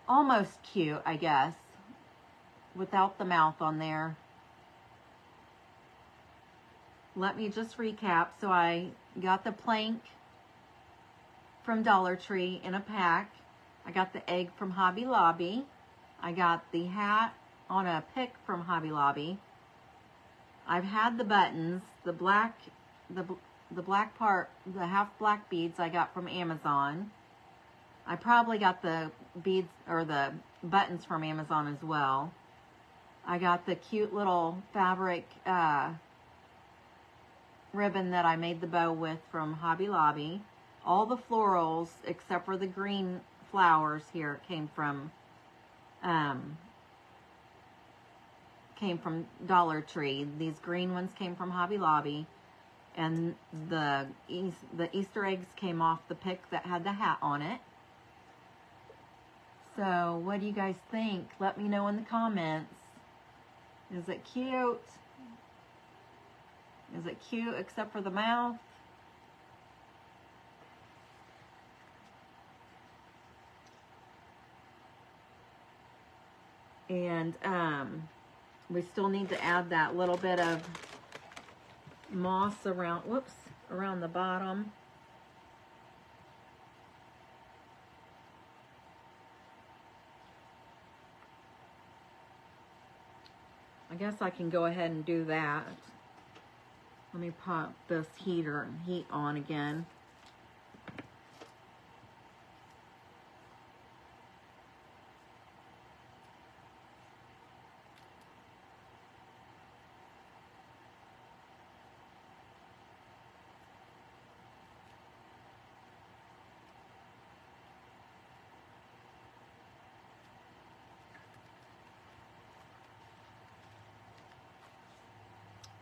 almost cute, I guess. Without the mouth on there. Let me just recap. So I got the plank from Dollar Tree in a pack. I got the egg from Hobby Lobby. I got the hat on a pick from Hobby Lobby. I've had the buttons, the black part, the half black beads I got from Amazon. I probably got the beads or the buttons from Amazon as well. I got the cute little fabric ribbon that I made the bow with from Hobby Lobby. All the florals except for the green flowers here came from Dollar Tree. These green ones came from Hobby Lobby, and the Easter eggs came off the pick that had the hat on it. So what do you guys think? Let me know in the comments. Is it cute? Is it cute except for the mouth? And we still need to add that little bit of moss around, around the bottom. I guess I can go ahead and do that. Let me pop this heat on again.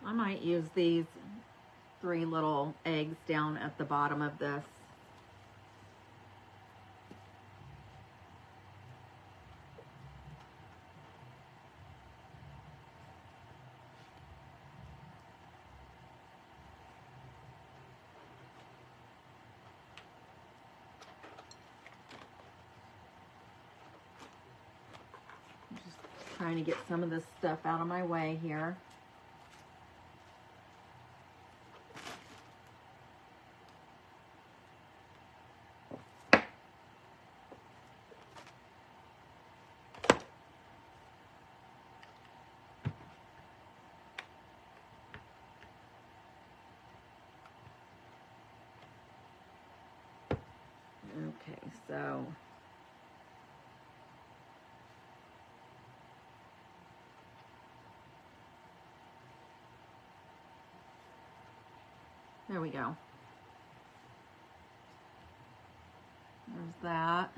I might use these 3 little eggs down at the bottom of this. I'm just trying to get some of this stuff out of my way here. Okay, so there we go. There's that.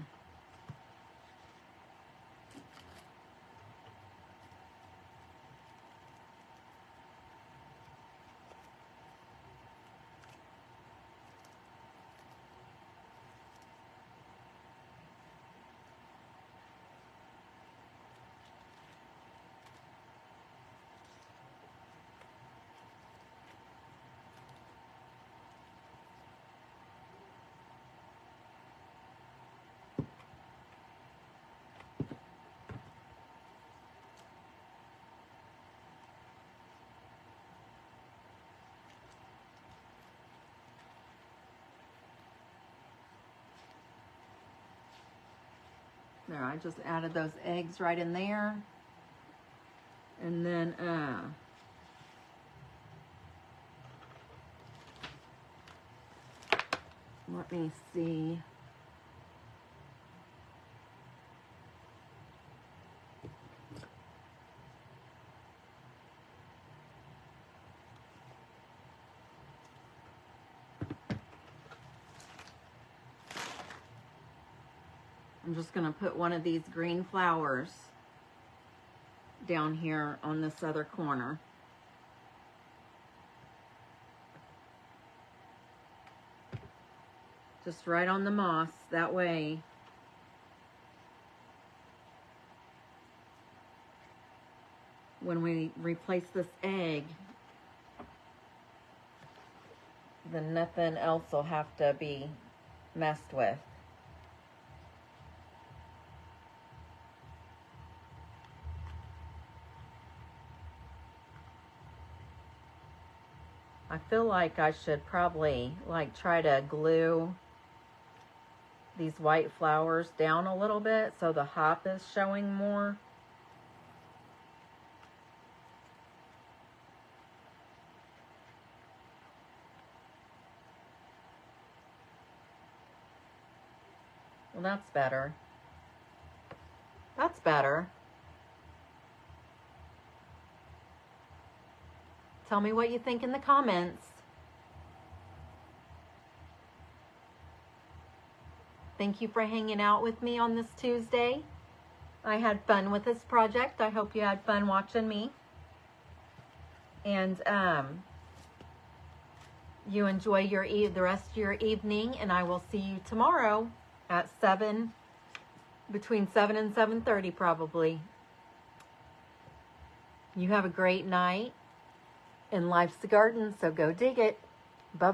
There, I just added those eggs right in there. And then, let me see. I'm just going to put one of these green flowers down here on this other corner. Just right on the moss, that way when we replace this egg, then nothing else will have to be messed with. I feel like I should probably like try to glue these white flowers down a little bit so the hop is showing more. Well, that's better. That's better. Tell me what you think in the comments. Thank you for hanging out with me on this Tuesday. I had fun with this project. I hope you had fun watching me. And you enjoy the rest of your evening, and I will see you tomorrow at 7, between 7 and 7:30 probably. You have a great night, and life's a garden, so go dig it.